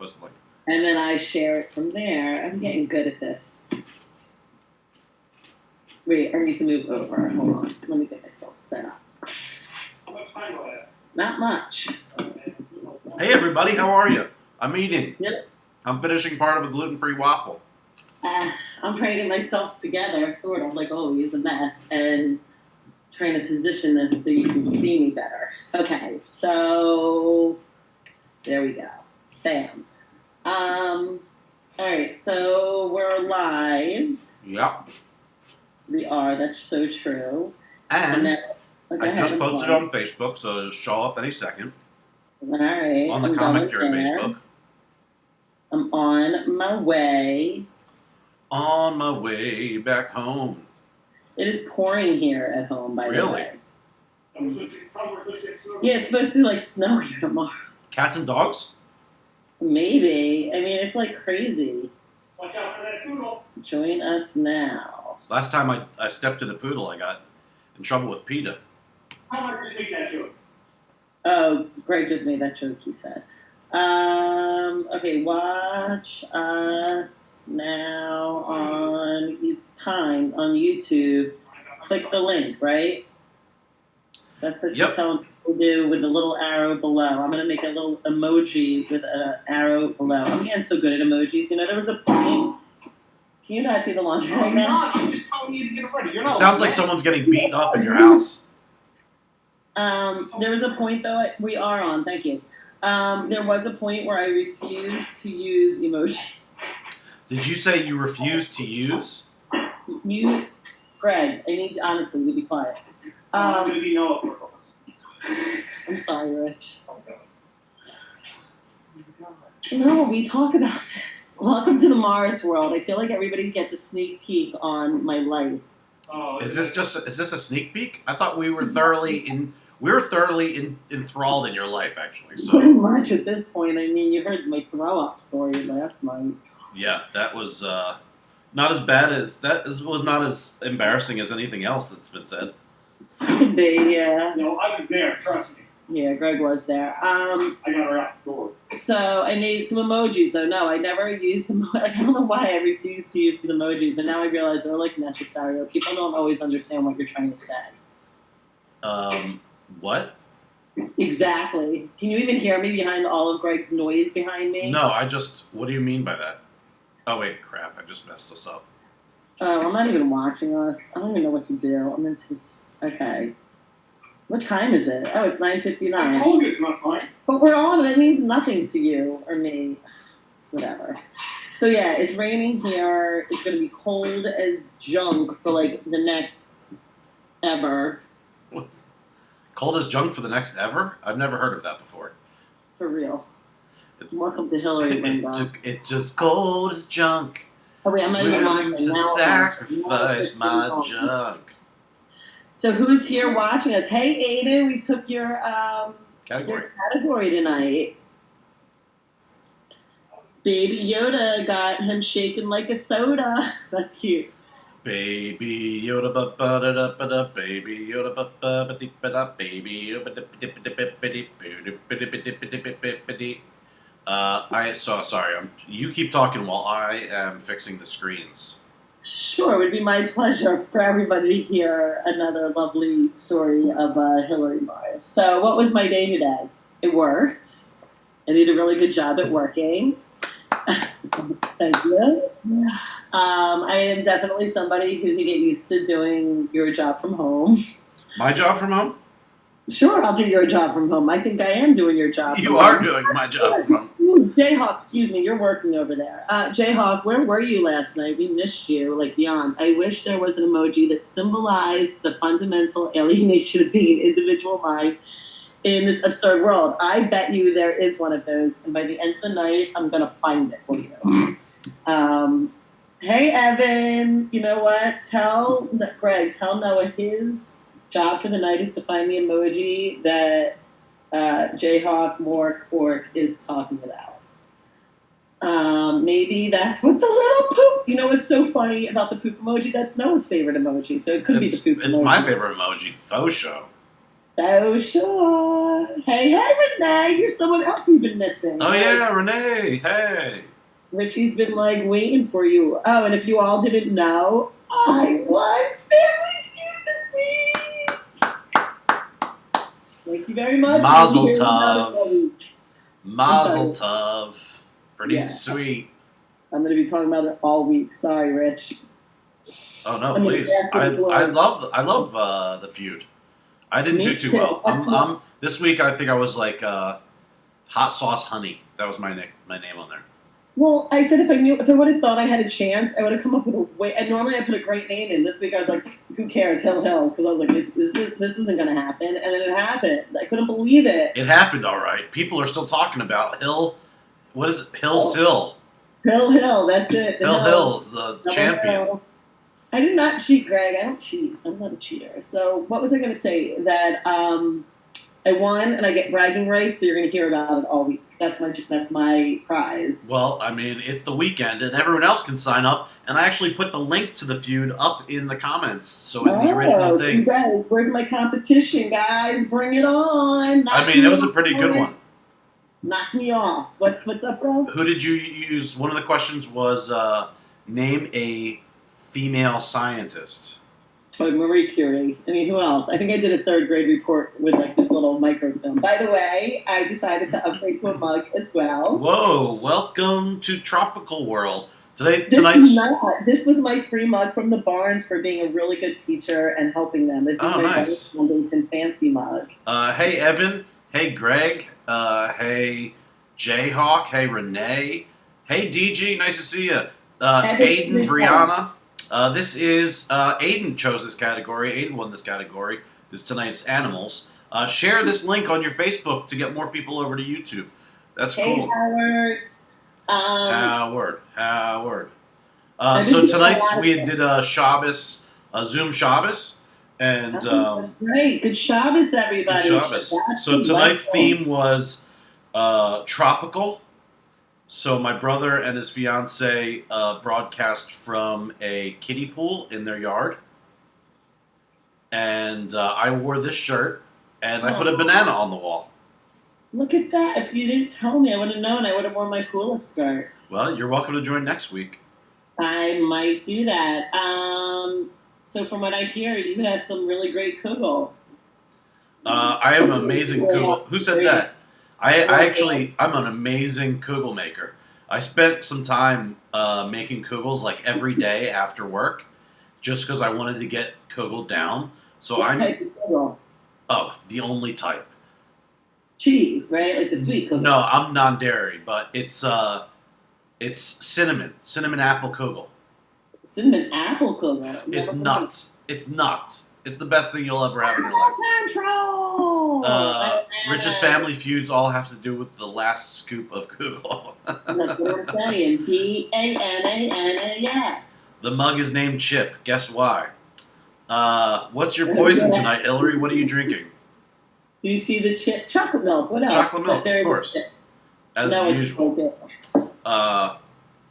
post the link. And then I share it from there. I'm getting good at this. Wait, I need to move over. Hold on. Let me get myself set up. How much time do I have? Not much. Hey everybody, how are you? I'm eating. Yep. I'm finishing part of a gluten-free waffle. I'm trying to get myself together, sort of, like always, a mess, and trying to position this so you can see me better. Okay, so there we go. Bam. All right, so we're live. Yep. We are. That's so true. And then, I just posted it on Facebook, so it'll show up any second. All right. On the I'm commentary going there. Facebook. I'm on my way. On my way back home. It is pouring here at home, by the way. Really? Yeah, it's supposed to snow here tomorrow. Cats and dogs? Maybe. I mean, it's crazy. Watch out for that poodle. Join us now. Last time I stepped in a poodle, I got in trouble with PETA. How much did you take that to? Oh, Greg just made that joke, he said. Okay, watch us now on YouTube. Click the link, right? That's what you're telling people to do with the little arrow below. I'm going to make a little emoji with an arrow below. I'm getting so good at emojis. You know, there was a point. Can you not do the laundry right now? I'm just telling you to get it ready. You're not. It sounds like someone's getting beaten up in your house. There was a point, though. We are on. Thank you. There was a point where I refused to use emojis. Did you say you refused to use? Greg, I need you, honestly, to be quiet. I'm going to be no. I'm sorry, Rich. No, we talk about this. Welcome to the Mars world. I feel like everybody gets a sneak peek on my life. Is this a sneak peek? I thought we were thoroughly enthralled in your life, actually. So pretty much at this point. I mean, you heard my throw up story last night. Yeah, that was not as bad as was not as embarrassing as anything else that's been said. Could be, yeah. No, I was there. Trust me. Yeah, Greg was there. I got her out the door. So I made some emojis, though. No, I never used them. I don't know why I refuse to use emojis, but now I realize they're necessary. Or people don't always understand what you're trying to say. What? Exactly. Can you even hear me behind all of Greg's noise behind me? No, what do you mean by that? Oh wait, crap! I just messed us up. Oh, I'm not even watching us. I don't even know what to do. I'm into this. Okay. What time is it? Oh, it's 9:59. I told you it's not fine. But we're on. That means nothing to you or me. Whatever. So yeah, it's raining here. It's gonna be cold as junk for the next ever. What? Cold as junk for the next ever? I've never heard of that before. For real. Welcome to Hilary. It's just cold as junk. Oh wait, I'm not even watching. Willing to sacrifice my junk. So who's here watching us? Hey, Aiden, we took your category tonight. Baby Yoda got him shaking like a soda. That's cute. Baby Yoda, ba ba da da ba da. Baby Yoda, ba ba ba dee ba da. Baby Yoda, ba dee ba dee ba dee ba dee ba dee. Sorry. You keep talking while I am fixing the screens. Sure, it would be my pleasure for everybody to hear another lovely story of Hilary Morris. So, what was my day today? It worked. I did a really good job at working. Thank you. I am definitely somebody who can get used to doing your job from home. My job from home? Sure, I'll do your job from home. I think I am doing your job You are doing my job from home. Jayhawk, excuse me, you're working over there. Jayhawk, where were you last night? We missed you, beyond. I wish there was an emoji that symbolized the fundamental alienation of being an individual mind in this absurd world. I bet you there is one of those, and by the end of the night, I'm going to find it for you. Hey, Evan, you know what? Tell Noah his job for the night is to find the emoji that Jayhawk Mork Ork is talking about. Maybe that's what the little poop. You know what's so funny about the poop emoji? That's Noah's favorite emoji, so it could be the poop emoji. It's my favorite emoji, faux show. Oh, sure. Hey, Renee, you're someone else we've been missing. Oh Like, yeah, Renee. Hey. Richie's been like waiting for you. Oh, and if you all didn't know, I won Family Feud this week. Thank you very much. Mazel You'll hear about it all tov. week. Mazel tov. Pretty Yeah. sweet. I'm going to be talking about it all week. Sorry, Rich. Oh no, I'm gonna please. back I to the glory. love the feud. I didn't Me do too too. well. I'm this week. I think I was like hot sauce honey. That was my name on there. Well, I said if I would have thought I had a chance, I would have come up with a way. And normally I put a great name in. This week I was like, who cares? Hill, because I was like, this isn't going to happen. And then it happened. I couldn't believe it. It happened all right. People are still talking about Hill. What is it? Hill Sill? Hill, that's it. The Hill is the Double champion. Hill. I did not cheat, Greg. I don't cheat. I'm not a cheater. So what was I going to say? That I won and I get bragging rights, so you're going to hear about it all week. That's my prize. Well, I mean, it's the weekend, and everyone else can sign up. And I actually put the link to the feud up in the comments. So in the original thing, guys, where's my competition, guys? Bring it on! I mean, it was a pretty good one. Knock me off. What's up, bro? Who did you use? One of the questions was name a female scientist. Marie Curie. I mean, who else? I think I did a third grade report with like this little microfilm. By the way, I decided to upgrade to a mug as well. Whoa! Welcome to Tropical World. This was my free mug from the Barnes for being a really good teacher and helping them. This is my nice. Foundation fancy mug. Hey Evan. Hey Greg. Hey Jayhawk. Hey Renee. Hey DG. Nice to see you. Aiden, Brianna. This is Aiden chose this category. Aiden won this category. This tonight's animals. Share this link on your Facebook to get more people over to YouTube. That's cool. Howard. Howard. So tonight we did a Shabbos, a Zoom Shabbos, and great. Good Shabbos, everybody. Good Shabbos. So tonight's theme was tropical. So my brother and his fiance broadcast from a kiddie pool in their yard, and I wore this shirt, and I put a banana on the wall. Look at that! If you didn't tell me, I would have known. I would have worn my coolest skirt. Well, you're welcome to join next week. I might do that. So from what I hear, you have some really great kugel. I have an amazing kugel. Who said that? I'm an amazing kugel maker. I spent some time making kugels like every day after work, just because I wanted to get kugel down. So what type of kugel? Oh, the only type. Cheese, right? Like the sweet kugel. No, I'm non-dairy, but it's cinnamon apple kugel. Cinnamon apple kugel. It's nuts. It's nuts. It's the best thing you'll ever have in your life. Control. Rich's family feuds all have to do with the last scoop of kugel. That's what I'm saying. BANANAS. The mug is named Chip. Guess why? What's your poison tonight, Hilary? What are you drinking? Do you see the chip? Chocolate milk. What else? Chocolate milk, of course. As usual. How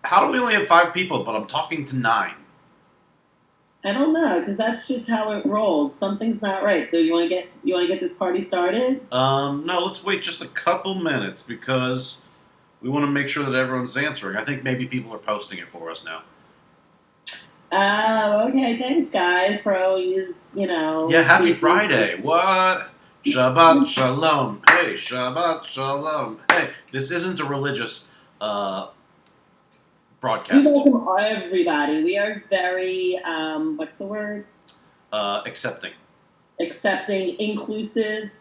do we only have 5 people, but I'm talking to 9? I don't know, because that's just how it rolls. Something's not right. So you want to get this party started? No, let's wait just a couple minutes because we want to make sure that everyone's answering. I think maybe people are posting it for us now. Oh, okay. Thanks, guys, for always, Yeah, happy Friday. What? Shabbat shalom. Hey, Shabbat shalom. Hey, this isn't a religious broadcast. We welcome everybody. We are very, what's the word? Accepting. Accepting, inclusive.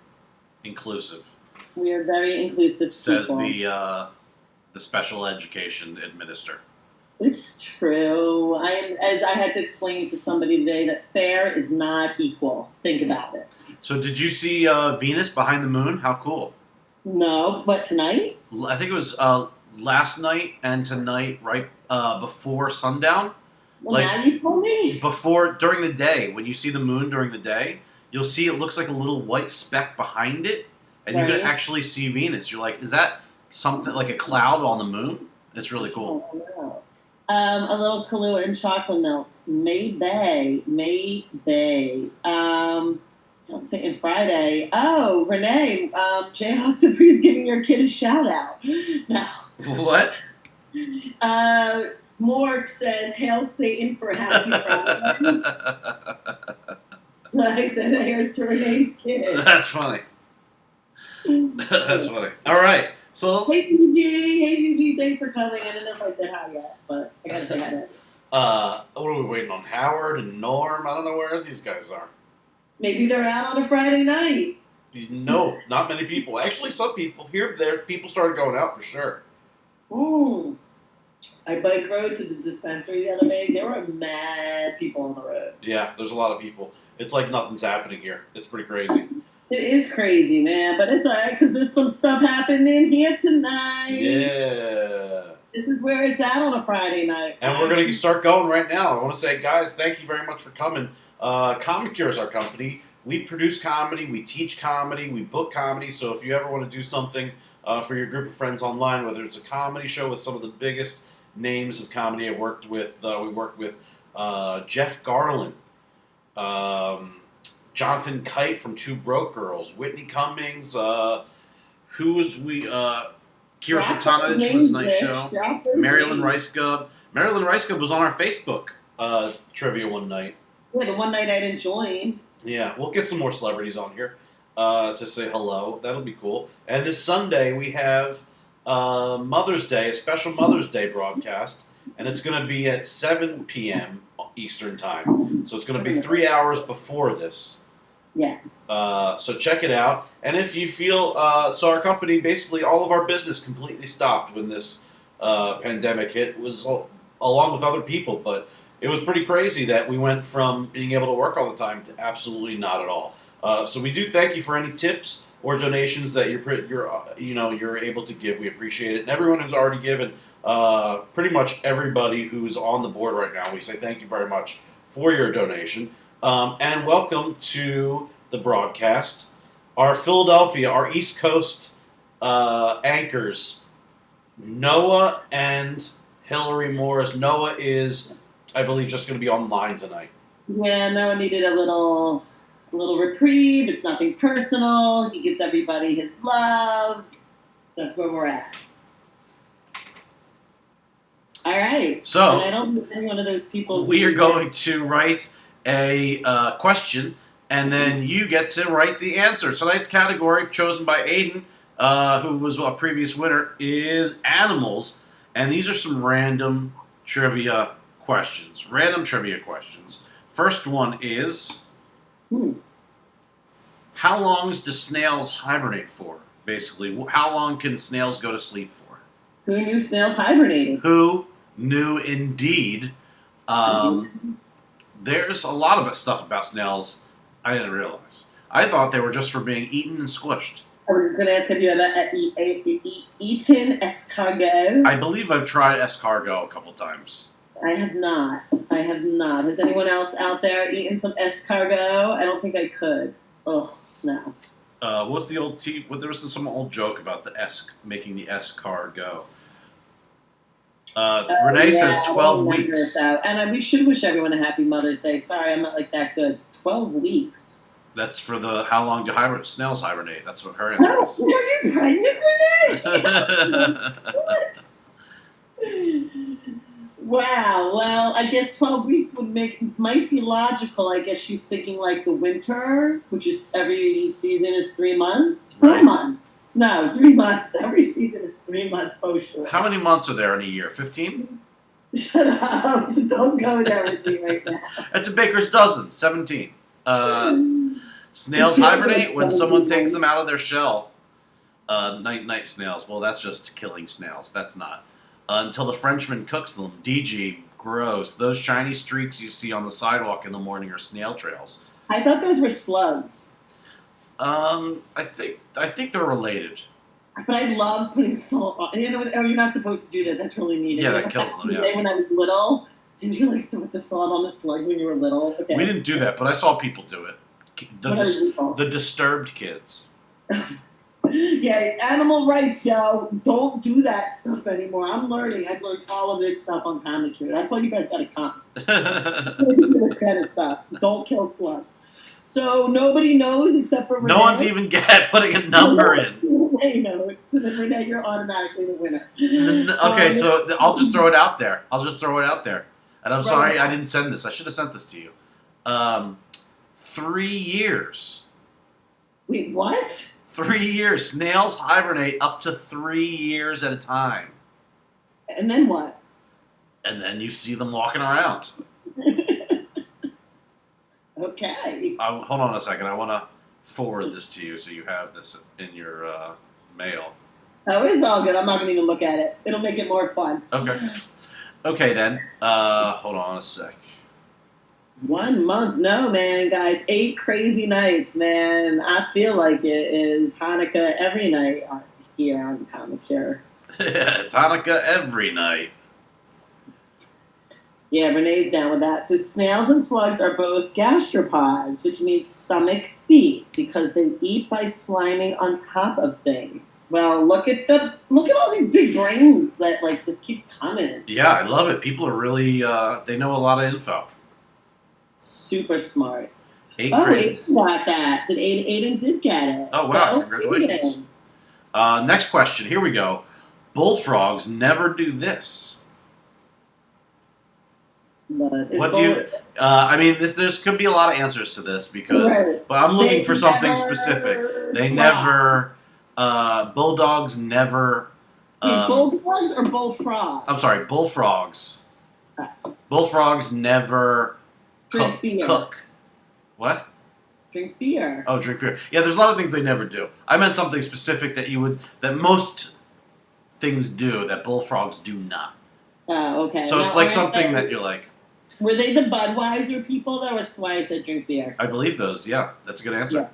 Inclusive. We are very inclusive. Says people. the special education administrator. It's true. As I had to explain to somebody today, that fair is not equal. Think about it. So did you see Venus behind the moon? How cool. No, but tonight? I think it was last night and tonight, right before sundown. Well, now you told me. During the day, when you see the moon during the day, you'll see it looks like a little white speck behind it, and you can actually see Venus. You're like, is that something like a cloud on the moon? It's really cool. Oh, no. A little Kahlua and chocolate milk. Maybe. I'll say it Friday. Oh, Renee, Jayhawk Dupree's giving your kid a shout out. No. What? Mork says, "Hail Satan for happy Friday." So I said, "Here's to Renee's kid." That's funny. That's funny. All right. So let's, Hey Gigi, thanks for coming. I don't know if I said hi yet, but I gotta say hi to what are we waiting on? Howard and Norm? I don't know where these guys are. maybe they're out on a Friday night. No, not many people. Actually, some people here. There, people started going out for sure. Ooh. I bike rode to the dispensary the other day. There were mad people on the road. Yeah, there's a lot of people. It's like nothing's happening here. It's pretty crazy. It is crazy, man, but it's all right because there's some stuff happening here tonight. Yeah. This is where it's at on a Friday night. And we're going to start going right now. I want to say, guys, thank you very much for coming. Comic Cure is our company. We produce comedy, we teach comedy, we book comedy. So if you ever want to do something for your group of friends online, whether it's a comedy show with some of the biggest names of comedy I've worked with, we worked with Jeff Garland, Jonathan Kite from Two Broke Girls, Whitney Cummings, who was we? Kira Sultanich was a nice show. Marilyn Rice Gub. Marilyn Rice Gub was on our Facebook trivia one night. Yeah, the one night I didn't join. Yeah, we'll get some more celebrities on here to say hello. That'll be cool. And this Sunday we have Mother's Day, a special Mother's Day broadcast, and it's going to be at 7 p.m. Eastern Time. So it's going to be 3 hours before this. Yes. So check it out. And if you feel, so our company, basically all of our business completely stopped when this pandemic hit, was along with other people, but it was pretty crazy that we went from being able to work all the time to absolutely not at all. So we do thank you for any tips or donations that you're able to give. We appreciate it. And everyone who's already given, pretty much everybody who's on the board right now, we say thank you very much for your donation. And welcome to the broadcast. Our Philadelphia, our East Coast anchors, Noah and Hilary Morris. Noah is, I believe, just going to be online tonight. Yeah, Noah needed a little reprieve. It's nothing personal. He gives everybody his love. That's where we're at. All right. So, and I don't think any one of those people. We are going to write a question, and then you get to write the answer. Tonight's category, chosen by Aiden, who was a previous winner, is animals. And these are some random trivia questions. First one is, how long do snails hibernate for? Basically, how long can snails go to sleep for? Who knew snails hibernated? Who knew indeed? There's a lot of stuff about snails I didn't realize. I thought they were just for being eaten and squished. I was going to ask, have you ever eaten escargot? I believe I've tried escargot a couple times. I have not. Has anyone else out there eaten some escargot? I don't think I could. Oh, no. What's the old there was some old joke about making the escargot. Renee says 12 weeks. And we should wish everyone a happy Mother's Day. Sorry, I'm not like that good. 12 weeks. That's for the how long do snails hibernate. That's what her answer is. Oh, you're pregnant, Renee? Wow. Well, I guess 12 weeks might be logical. I guess she's thinking like the winter, which is every season is 3 months. 4 months. No, 3 months. Every season is 3 months for sure. How many months are there in a year? 15? Shut up. Don't go there with me right now. That's a baker's dozen. 17. Snails hibernate when someone takes them out of their shell. Night snails. Well, that's just killing snails. That's not. Until the Frenchman cooks them. DG, gross. Those shiny streaks you see on the sidewalk in the morning are snail trails. I thought those were slugs. I think they're related. But I love putting salt on. You know, you're not supposed to do that. That's really needed. Yeah, that kills them, yeah. When I was little, didn't you like put the salt on the slugs when you were little? Okay. We didn't do that, but I saw people do it. The disturbed kids. Yeah, animal rights, yo. Don't do that stuff anymore. I'm learning. I've learned all of this stuff on Comic Cure. That's why you guys got to come. This kind of stuff. Don't kill slugs. So nobody knows except for Renee? No one's even putting a number in. Renee knows. Then Renee, you're automatically the winner. Okay, so I'll just throw it out there. And I'm Right. sorry I didn't send this. I should have sent this to you. 3 years. Wait, what? 3 years. Snails hibernate up to 3 years at a time. And then what? And then you see them walking around. Okay. Hold on a second. I want to forward this to you so you have this in your mail. Oh, it's all good. I'm not going to even look at it. It'll make it more fun. Okay. Okay, then. Hold on a sec. 1 month. No, man, guys. 8 crazy nights, man. I feel like it is Hanukkah every night here on Comic Cure. It's Hanukkah every night. Yeah, Renee's down with that. So snails and slugs are both gastropods, which means stomach feet, because they eat by sliming on top of things. Well, look at all these big brains that like just keep coming. Yeah, I love it. People are really they know a lot of info. Super smart. 8 Oh, crazy. Aiden got that. Aiden did get it. Oh, wow. Go Congratulations. Aiden. Next question. Here we go. Bullfrogs never do this. But What do you? I mean, there's could be a lot of answers to this because, Right. but I'm looking They for something never specific. They flop. never. Bulldogs never. Wait, bulldogs or bullfrogs? I'm sorry, bullfrogs. Bullfrogs never Drink beer. cook. What? Drink beer. Oh, drink beer. Yeah, there's a lot of things they never do. I meant something specific that most things do that bullfrogs do not. Oh, okay. So Now, it's like aren't something they- that you're like, Were they the Budweiser people though? That's why I said drink beer. I believe those. Yeah, that's a good answer.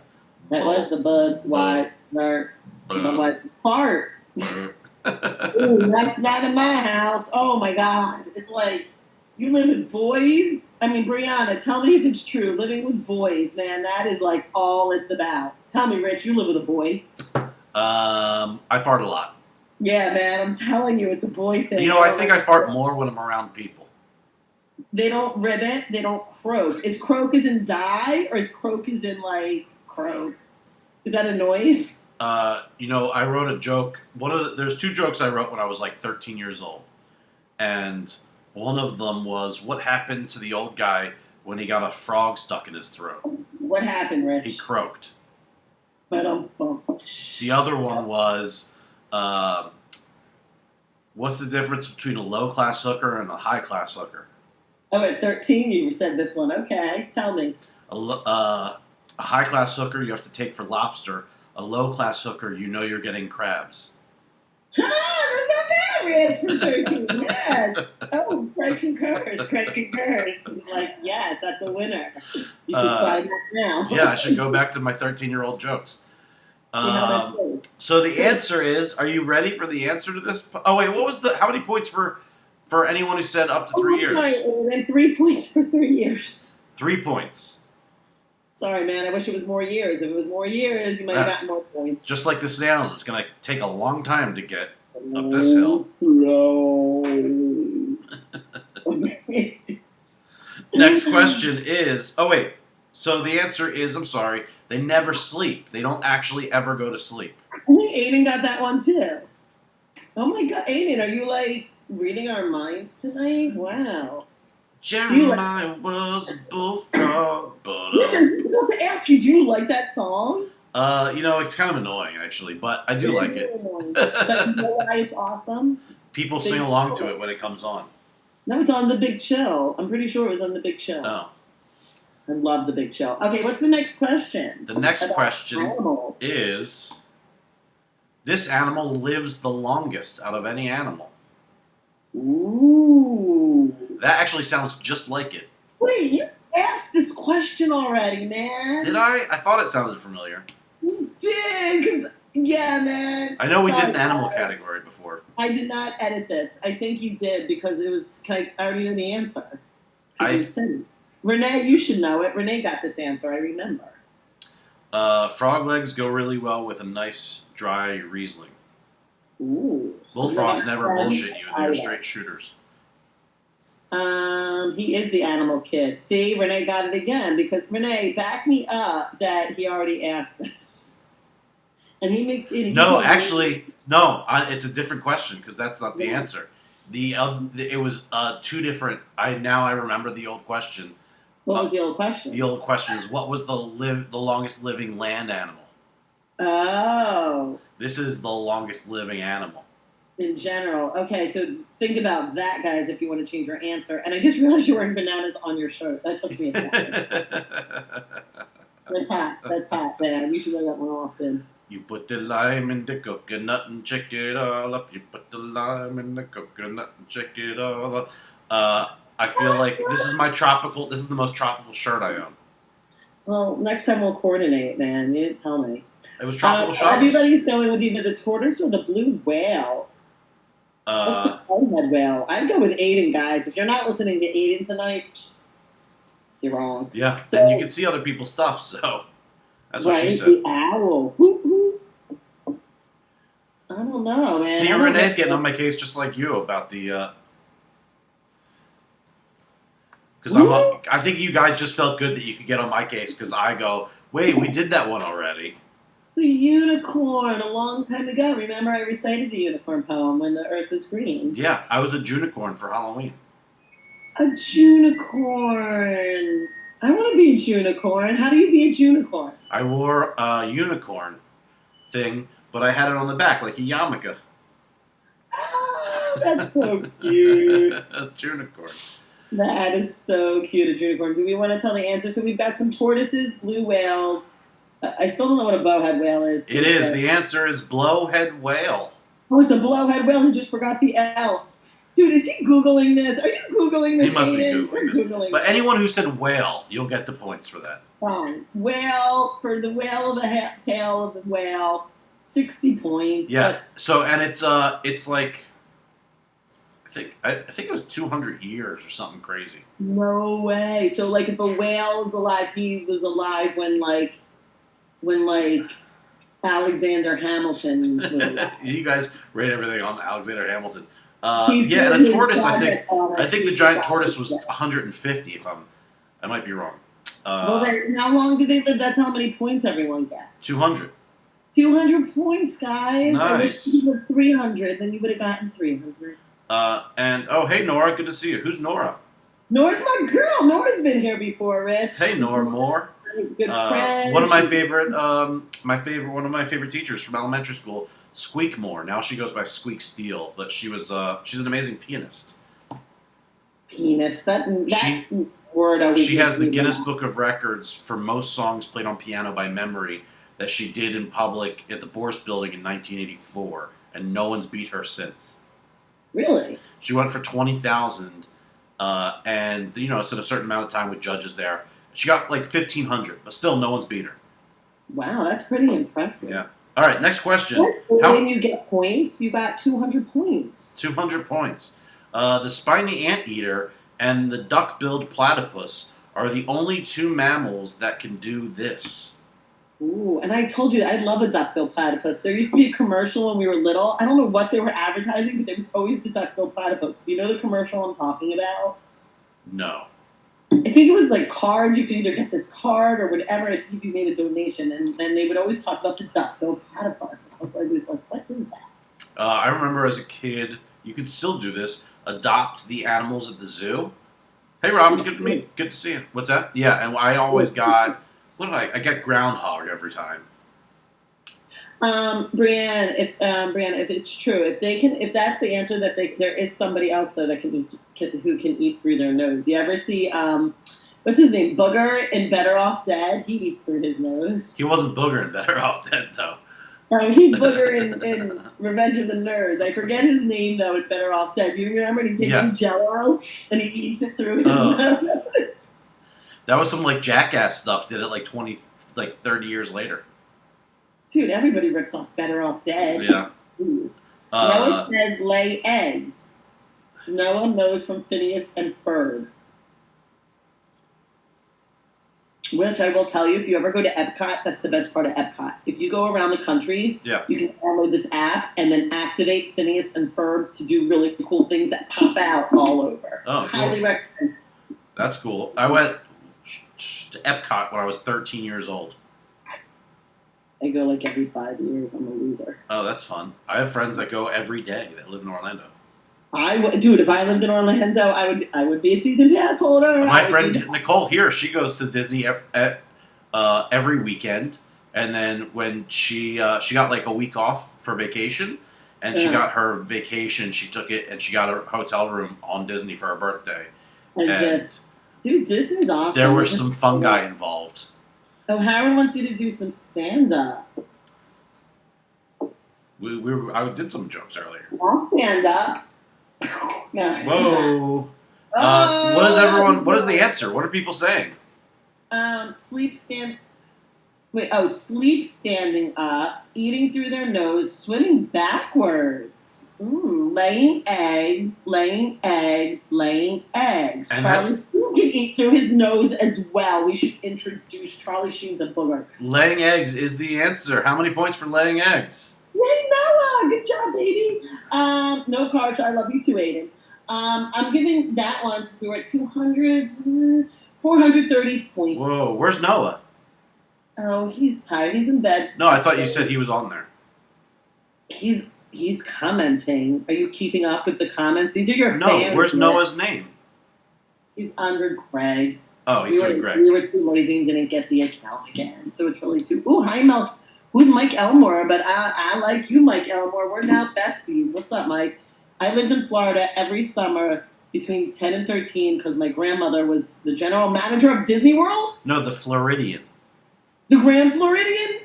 That was the Budweiser. Fart. Ooh, that's not in my house. Oh my God. It's like, you live with boys? I mean, Brianna, tell me if it's true. Living with boys, man, that is like all it's about. Tell me, Rich, you live with a boy. I fart a lot. Yeah, man, I'm telling you, it's a boy thing. You know, I think I fart more when I'm around people. They don't ribbit, they don't croak. Is croak as in die, or is croak as in like croak? Is that a noise? You know, I wrote a joke. There's 2 jokes I wrote when I was like 13 years old, and one of them was, "What happened to the old guy when he got a frog stuck in his throat?" What happened, Rich? He croaked. But The other one was, what's the difference between a low-class hooker and a high-class hooker? Oh, at 13 you said this one. Okay, tell me. A high-class hooker you have to take for lobster. A low-class hooker, you know you're getting crabs. That's not bad, Rich, for 13. Yes. Oh, Craig concurs. He's like, yes, that's a winner. You should try that now. Yeah, I should go back to my 13-year-old jokes. See how that goes. So the answer is, are you ready for the answer to this? Oh, wait, how many points for anyone who said up to 3 years? Right, and 3 points for 3 years. 3 points. Sorry, man. I wish it was more years. If it was more years, you might have gotten more points. Just like the snails, it's going to take a long time to get up this hill. No. Next question is, oh, wait. So the answer is, I'm sorry, they never sleep. They don't actually ever go to sleep. I think Aiden got that one too. Oh my God, Aiden, are you like reading our minds tonight? Wow. Jeremiah was a bullfrog, but Richard, I want to ask you, do you like that song? you know, it's kind of annoying actually, but I do like it. But you know why it's awesome? People sing along to it when it comes on. No, it's on The Big Chill. I'm pretty sure it was on The Big Chill. Oh. I love The Big Chill. Okay, what's the next question? The next About question animals. is, this animal lives the longest out of any animal. Ooh. That actually sounds just like it. Wait, you asked this question already, man. Did I? I thought it sounded familiar. You did, because, yeah, man. I know we did Sorry, an animal guys. category before. I did not edit this. I think you did because it was, I already knew the answer. 'Cause I- you said it. Renee, you should know it. Renee got this answer, I remember. Frog legs go really well with a nice dry Riesling. Ooh. Bullfrogs Next never one. bullshit you. They're straight shooters. He is the animal kid. See, Renee got it again because Renee, back me up that he already asked this, and he makes it. No, actually, no. It's a different question because that's not the answer. It was two different. I remember the old question. What was the old question? The old question is, what was the longest living land animal? Oh. This is the longest living animal. In general. Okay, so think about that, guys, if you want to change your answer. And I just realized you're wearing bananas on your shirt. That took me a second. That's hot. That's hot, man. You should wear that more often. You put the lime in the coconut and check it all up. You put the lime in the coconut and check it all up. I feel like this is the most tropical shirt I own. Well, next time we'll coordinate, man. You didn't tell me. It was tropical sharks. Everybody's going with either the tortoise or the blue whale. What's the bonehead whale? I'd go with Aiden, guys. If you're not listening to Aiden tonight, you're wrong. Yeah, so, and you can see other people's stuff, so that's what she said. The owl. I don't know, man. See, Renee's getting on my case just like you about the... Because I think you guys just felt good that you could get on my case because I go, wait, we did that one already. The unicorn, a long time ago. Remember, I recited the unicorn poem when the earth was green. Yeah, I was a junicorn for Halloween. A junicorn. I want to be a junicorn. How do you be a junicorn? I wore a unicorn thing, but I had it on the back like a yarmulke. Oh, that's so cute. A junicorn. That is so cute, a junicorn. Do we want to tell the answer? So we've got some tortoises, blue whales. I still don't know what a bowhead whale is. It is. The answer is blowhead whale. Oh, it's a blowhead whale. He just forgot the L. Dude, is he Googling this? Are you Googling this? He must be Aiden? Googling this. But anyone who said whale, you'll get the points for that. Fine. Whale, for the whale of the tail of the whale, 60 points. Yeah. So, and it's like, I think it was 200 years or something crazy. No way. So, like, if a whale was alive, he was alive when Alexander Hamilton was alive. You guys rate everything on Alexander Hamilton. Yeah, and a tortoise, I think the giant tortoise was 150, I might be wrong. Well, how long did they live? That's how many points everyone got. 200. 200 points, guys. Nice. I wish you were 300, then you would have gotten 300. And, oh, hey, Nora, good to see you. Who's Nora? Nora's my girl. Nora's been here before, Rich. Hey, Nora Moore. Good friend. One of my favorite teachers from elementary school, Squeak Moore. Now she goes by Squeak Steele, but she's an amazing pianist. Pianist. That word always. She has the Guinness Book of Records for most songs played on piano by memory that she did in public at the Bourse Building in 1984, and no one's beat her since. Really? She went for 20,000, and it's in a certain amount of time with judges there. She got like 1,500, but still no one's beat her. Wow, that's pretty impressive. Yeah. All right, next question. When you get points, you got 200 points. 200 points. The spiny anteater and the duck-billed platypus are the only two mammals that can do this. Ooh, and I told you I love a duck-billed platypus. There used to be a commercial when we were little. I don't know what they were advertising, but there was always the duck-billed platypus. Do you know the commercial I'm talking about? No. I think it was like cards. You could either get this card or whatever. I think if you made a donation, and then they would always talk about the duck-billed platypus. I was like, what is that? I remember as a kid, you could still do this. Adopt the animals at the zoo. Hey, Robin, good to meet. Good to see you. What's that? Yeah, and I always got. What did I get? Groundhog every time. Brianne, if it's true, if that's the answer, that there is somebody else though that who can eat through their nose. You ever see what's his name, Booger in Better Off Dead? He eats through his nose. He wasn't Booger in Better Off Dead though. He's Booger in Revenge of the Nerds. I forget his name though in Better Off Dead. Do you remember? And he takes some Jell-O and he eats it through his nose. That was some like Jackass stuff. Did it like 30 years later. Dude, everybody rips off Better Off Dead. Yeah. Noah says lay eggs. Noah knows from Phineas and Ferb. Which I will tell you, if you ever go to Epcot, that's the best part of Epcot. If you go around the countries, Yeah. you can download this app and then activate Phineas and Ferb to do really cool things that pop out all over. Oh, Highly cool. recommend. That's cool. I went to Epcot when I was 13 years old. I go like every 5 years. I'm a loser. Oh, that's fun. I have friends that go every day that live in Orlando. Dude, if I lived in Orlando, I would be a season pass holder. My friend Nicole here, she goes to Disney every weekend, and then when she got like a week off for vacation, and she got her vacation, she took it and she got a hotel room on Disney for her birthday. And just, dude, Disney's awesome. There was some fungi involved. Oh, Howard wants you to do some stand up. I did some jokes earlier. I'll stand up. Whoa. What is the answer? What are people saying? Sleep standing up, eating through their nose, swimming backwards. Laying eggs. And Charlie Sheen can eat through his nose as well. We should introduce Charlie Sheen's a booger. Laying eggs is the answer. How many points for laying eggs? Yay, Noah! Good job, baby. No carbs. I love you too, Aiden. I'm giving that one, since we were at 200, 430 points. Whoa, where's Noah? Oh, he's tired. He's in bed. No, I thought you said he was on there. He's commenting. Are you keeping up with the comments? These are your fans. No, where's Noah's name? He's under Greg. Oh, he's doing Greg's. We were too lazy and didn't get the account again, so it's really too. Ooh, hi, Mel. Who's Mike Elmore? But I like you, Mike Elmore. We're now besties. What's up, Mike? I lived in Florida every summer between 10 and 13 because my grandmother was the general manager of Disney World. No, the Floridian. The Grand Floridian?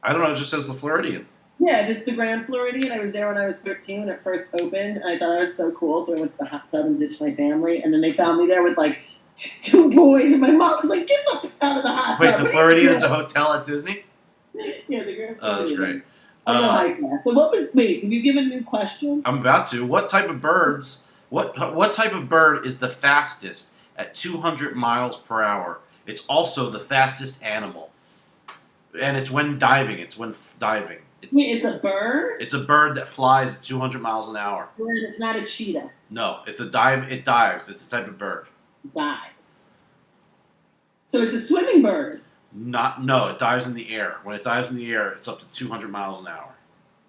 I don't know, it just says the Floridian. Yeah, it's the Grand Floridian. I was there when I was 13 when it first opened, and I thought I was so cool, so I went to the hot tub and ditched my family, and then they found me there with, like, 2 boys, and my mom was like, get the out of the hot tub. Wait, the Floridian is a hotel at Disney? Yeah, the Grand Floridian. Oh, that's great. I like that. So wait, did you give a new question? I'm about to. What type of bird is the fastest at 200 miles per hour? It's also the fastest animal. And it's when diving. It's a bird? It's a bird that flies at 200 miles an hour. It's not a cheetah. No, it's a dive. It dives. It's a type of bird. Dives. So it's a swimming bird. No, it dives in the air. When it dives in the air, it's up to 200 miles an hour.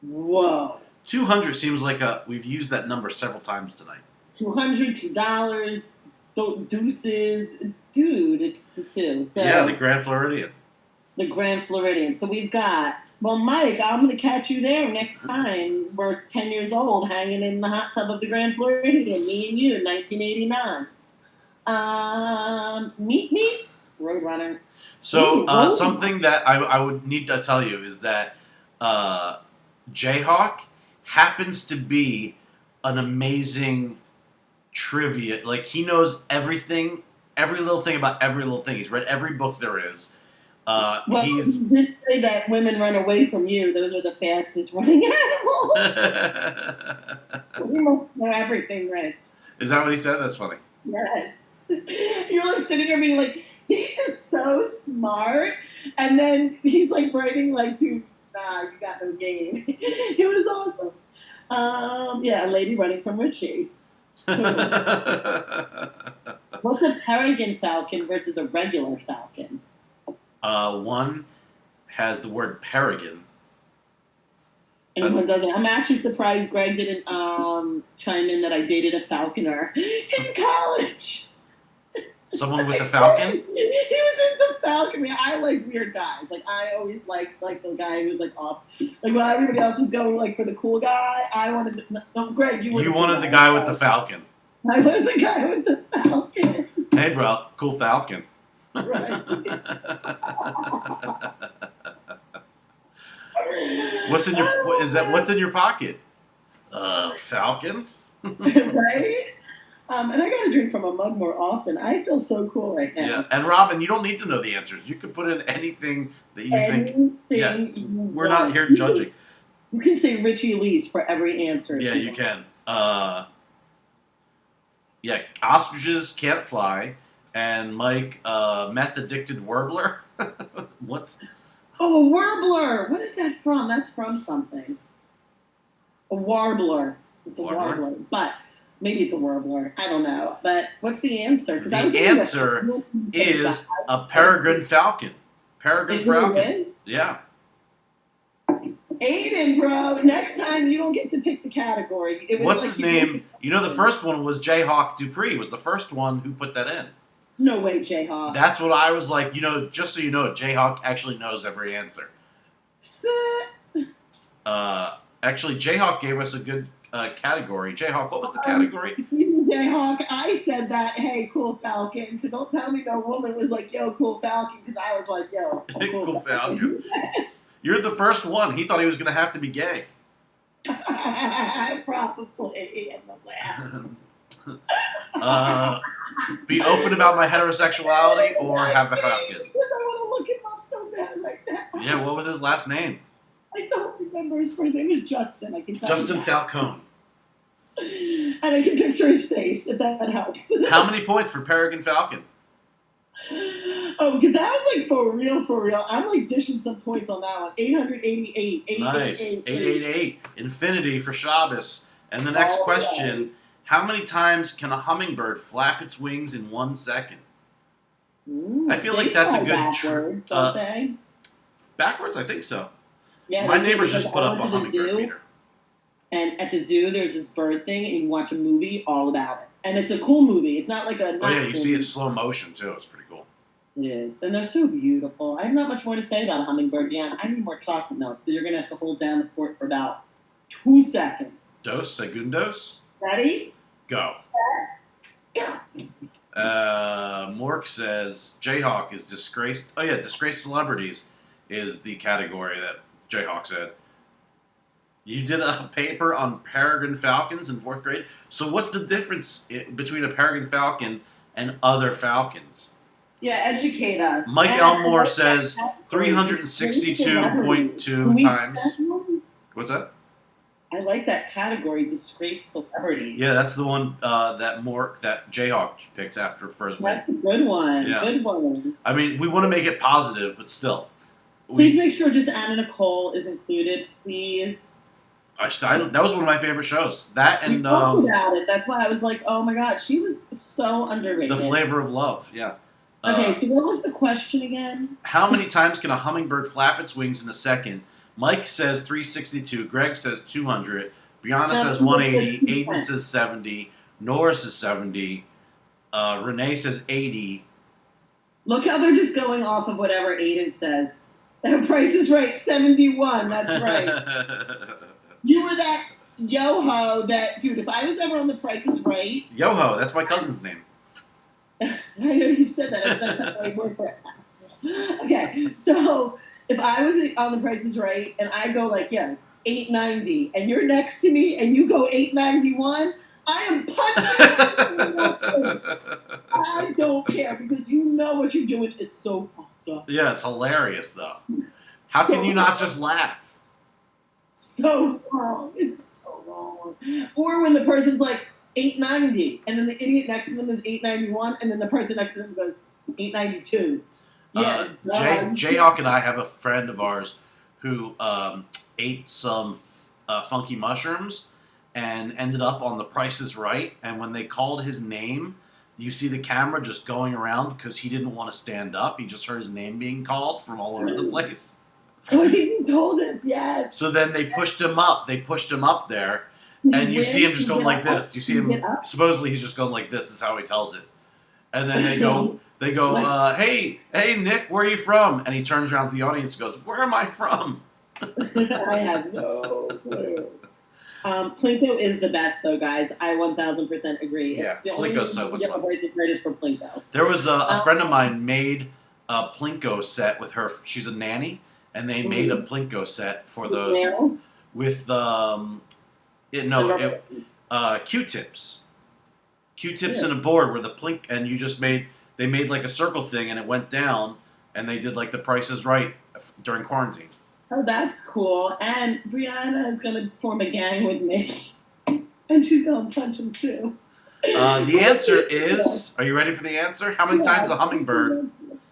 Whoa. 200 seems like we've used that number several times tonight. $200, $2, deuces. Dude, it's the 2. So, yeah, the Grand Floridian. The Grand Floridian. So we've got, well, Mike, I'm going to catch you there next time. We're 10 years old hanging in the hot tub of the Grand Floridian, me and you, 1989. Meet me, Roadrunner. So something that I would need to tell you is that Jayhawk happens to be an amazing trivia. Like, he knows everything, every little thing about every little thing. He's read every book there is. Well, you did say that women run away from you. Those are the fastest running animals. We must know everything, Rich. Is that what he said? That's funny. Yes. You're like sitting there being like, he is so smart. And then he's like writing like, dude, nah, you got no game. It was awesome. Yeah, a lady running from Richy. What's a peregrine falcon versus a regular falcon? One has the word peregrine. And one doesn't. I'm actually surprised Greg didn't chime in that I dated a falconer in college. Someone with a falcon? He was into falconry. I like weird guys. Like, I always liked the guy who was like off. Like, while everybody else was going like for the cool guy, I wanted Greg, you wanted the guy with the falcon. I wanted the guy with the falcon. Hey, bro, cool falcon. Right. What's in your pocket? Falcon? Right? And I gotta drink from a mug more often. I feel so cool right now. Yeah, and Robin, you don't need to know the answers. You can put in anything that you think. Yeah, we're not here judging. You can say Richy Leis for every answer. Yeah, you can. Yeah, ostriches can't fly, And Mike, meth addicted warbler. What's Oh, a warbler. What is that from? That's from something. A warbler. It's a Warbler? warbler, but maybe it's a warbler. I don't know. But what's the answer? The answer is a peregrine falcon. Peregrine Did you falcon. win? Yeah. Aiden, bro. Next time you don't get to pick the category. It was What's like his name? You know, the first one was Jayhawk Dupree. Was the first one who put that in. No way, Jayhawk. That's what I was like. You know, just so you know, Jayhawk actually knows every answer. Actually, Jayhawk gave us a good category. Jayhawk, what was the category? Jayhawk, I said that, hey, cool Falcon. So don't tell me no woman was like, yo, cool Falcon, because I was like, yo, Cool Falcon. You're the first one. He thought he was going to have to be gay. Probably in the lab. Be open about my heterosexuality or have a falcon. Because I want to look him up so bad right now. Yeah, what was his last name? I don't remember his first name. It was Justin. I can tell Justin you Falcone. And I can picture his face, if that helps. How many points for Peregrine Falcon? Oh, because that was like for real, for real. I'm like dishing some points on that one. 888. Nice. 888. Infinity for Shabbos. And the next question, how many times can a hummingbird flap its wings in 1 second? Ooh, I feel like that's a good backwards, don't they? Backwards, I think so. Yeah, My they do, neighbors because just put I up a went to the hummingbird zoo, feeder. And at the zoo, there's this bird thing, and you watch a movie all about it. And it's a cool movie. It's not like a. Oh yeah, you see it slow motion too. It's pretty cool. It is, and they're so beautiful. I have not much more to say about a hummingbird. Yeah, I need more chocolate milk, so you're gonna have to hold down the fort for about 2 seconds. Dos segundos. Ready? Go. Go. Mork says Jayhawk is disgraced. Oh yeah, disgraced celebrities is the category that Jayhawk said. You did a paper on peregrine falcons in 4th grade. So what's the difference between a peregrine falcon and other falcons? Yeah, educate us. Mike And Elmore I like says that 362.2 times. category. What's that? I like that category, disgraced celebrities. Yeah, that's the one that Jayhawk picked after first win. That's a good one. Yeah. Good one. I mean, we want to make it positive, but still. Please make sure just Anna Nicole is included, please. That was one of my favorite shows. That We and talked about it. That's why I was like, oh my god, she was so underrated. The Flavor of Love. Yeah. Okay, so what was the question again? How many times can a hummingbird flap its wings in a second? Mike says 362. Greg says 200. Brianna says 180. Aiden says 70. Nora says 70. Renee says 80. Look how they're just going off of whatever Aiden says. Price is right, 71. That's right. You were that yo-ho that, dude, if I was ever on The Price is Right. Yo-ho, that's my cousin's name. I know you said that. That's how I work for it. Okay, so if I was on The Price is Right and I go like, yeah, 890, and you're next to me and you go 891, I am punching. I don't care because you know what you're doing is so fucked up. Yeah, it's hilarious though. How can you not just laugh? So wrong. It's so wrong. Or when the person's like 890, and then the idiot next to them is 891, and then the person next to them goes 892. Yeah. Jayhawk and I have a friend of ours who ate some funky mushrooms and ended up on The Price is Right. And when they called his name, you see the camera just going around because he didn't want to stand up. He just heard his name being called from all over the place. Oh, I think you told us, yes. So then they pushed him up. They pushed him up there. And you see him just going like this. You see him, supposedly he's just going like this is how he tells it. And then they go, hey, Nick, where are you from? And he turns around to the audience and goes, where am I from? I have no clue. Plinko is the best, though, guys. I 1,000% agree. Yeah, the only Plinko's so much fun. Price is Right is for Plinko. There was a friend of mine made a Plinko set with her. She's a nanny. And they made a Plinko set for with Q-tips. Q-tips and a board where the Plink, and they made like a circle thing and it went down and they did like The Price is Right during quarantine. Oh, that's cool. And Brianna is going to form a gang with me. And she's going to punch him too. The answer is, are you ready for the answer? How many times a hummingbird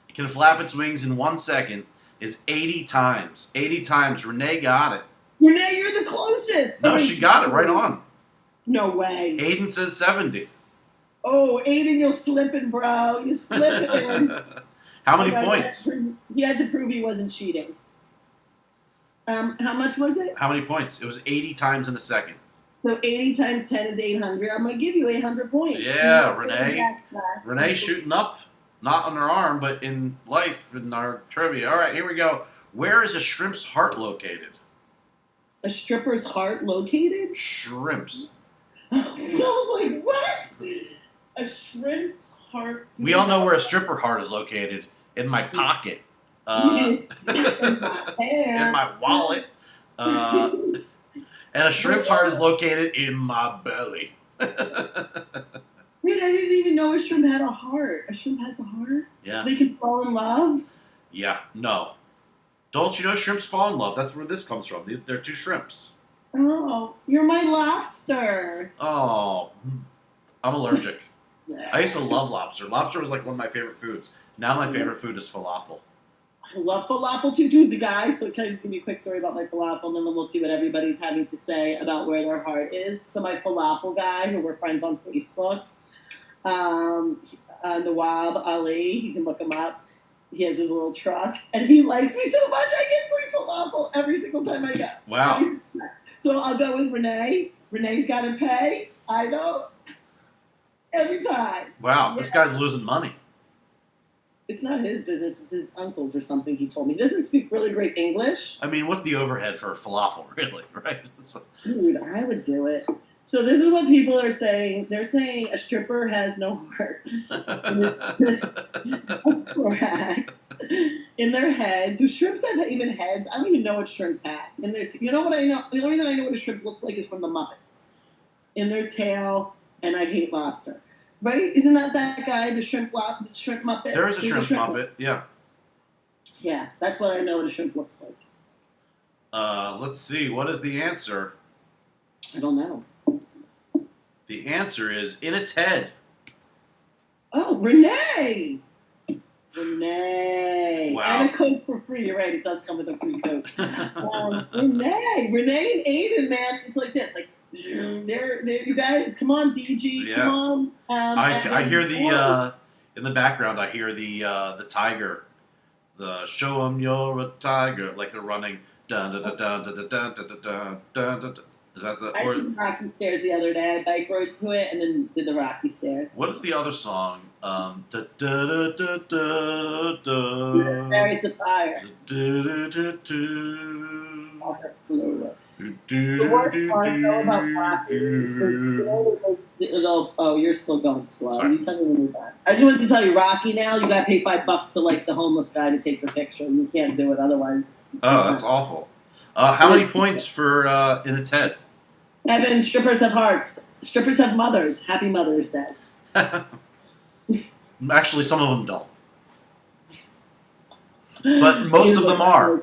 can flap its wings in 1 second is 80 times. 80 times. Renee got it. Renee, you're the closest. No, she got it right on. No way. Aiden says 70. Oh, Aiden, you're slipping, bro. You're slipping. How many points? He had to prove he wasn't cheating. How much was it? How many points? It was 80 times in a second. So 80 times 10 is 800. I'm going to give you 800 points. Yeah, Renee. Renee shooting up. Not on her arm, but in life, in our trivia. All right, here we go. Where is a shrimp's heart located? A stripper's heart located? Shrimps. I was like, what? A shrimp's heart. We all know where a stripper heart is located. In my pocket. In my In my wallet. And a shrimp's heart is located in my belly. Wait, I didn't even know a shrimp had a heart. A shrimp has a heart? Yeah. They can fall in love? Yeah, no. Don't you know shrimps fall in love? That's where this comes from. They're two shrimps. Oh, you're my lobster. Oh, I'm allergic. Yeah. I used to love lobster. Lobster was like one of my favorite foods. Now my favorite food is falafel. I love falafel too, dude, the guy. So can I just give you a quick story about my falafel, and then we'll see what everybody's having to say about where their heart is. So my falafel guy, who we're friends on Facebook, Nawab Ali, you can look him up. He has his little truck, and he likes me so much. I get free falafel every single time I go. Wow. So I'll go with Renee. Renee's got to pay. I don't. Every time. Wow, this guy's losing money. It's not his business. It's his uncle's or something, he told me. He doesn't speak really great English. I mean, what's the overhead for falafel, really, right? Dude, I would do it. So this is what people are saying. They're saying a stripper has no heart. Thorax. In their head. Do shrimps have even heads? I don't even know what shrimps have. In their you know what I know? The only reason I know what a shrimp looks like is from the Muppets. In their tail, and I hate lobster. Right? Isn't that guy, the shrimp Muppet? There is a He's shrimp Muppet, yeah. Yeah, that's what I know what a shrimp looks like. Let's see. What is the answer? I don't know. The answer is in its head. Oh, Renee! Renee. Wow. And a Coke for free. You're right. It does come with a free Coke. Renee and Aiden, man. It's like this. Like, they're you guys. Come on, DG. Yeah. Come on. I hear the in the background. I hear the tiger. The show 'em you're a tiger. Like they're running. Dun dun dun dun dun dun dun dun dun dun. Is that the? I Or did Rocky Stairs the other day. I bike rode to it and then did the Rocky Stairs. what is the other song? Da da da da da da. Married to Fire. The worst part though about Rocky is oh, you're still going slow. Sorry. You tell me when you're done. I just wanted to tell you, Rocky now, you gotta pay $5 to like the homeless guy to take your picture. You can't do it otherwise. Oh, that's awful. How many points for in its head? Evan, strippers have hearts. Strippers have mothers. Happy Mother's Day. Actually, some of them don't. But most of them are.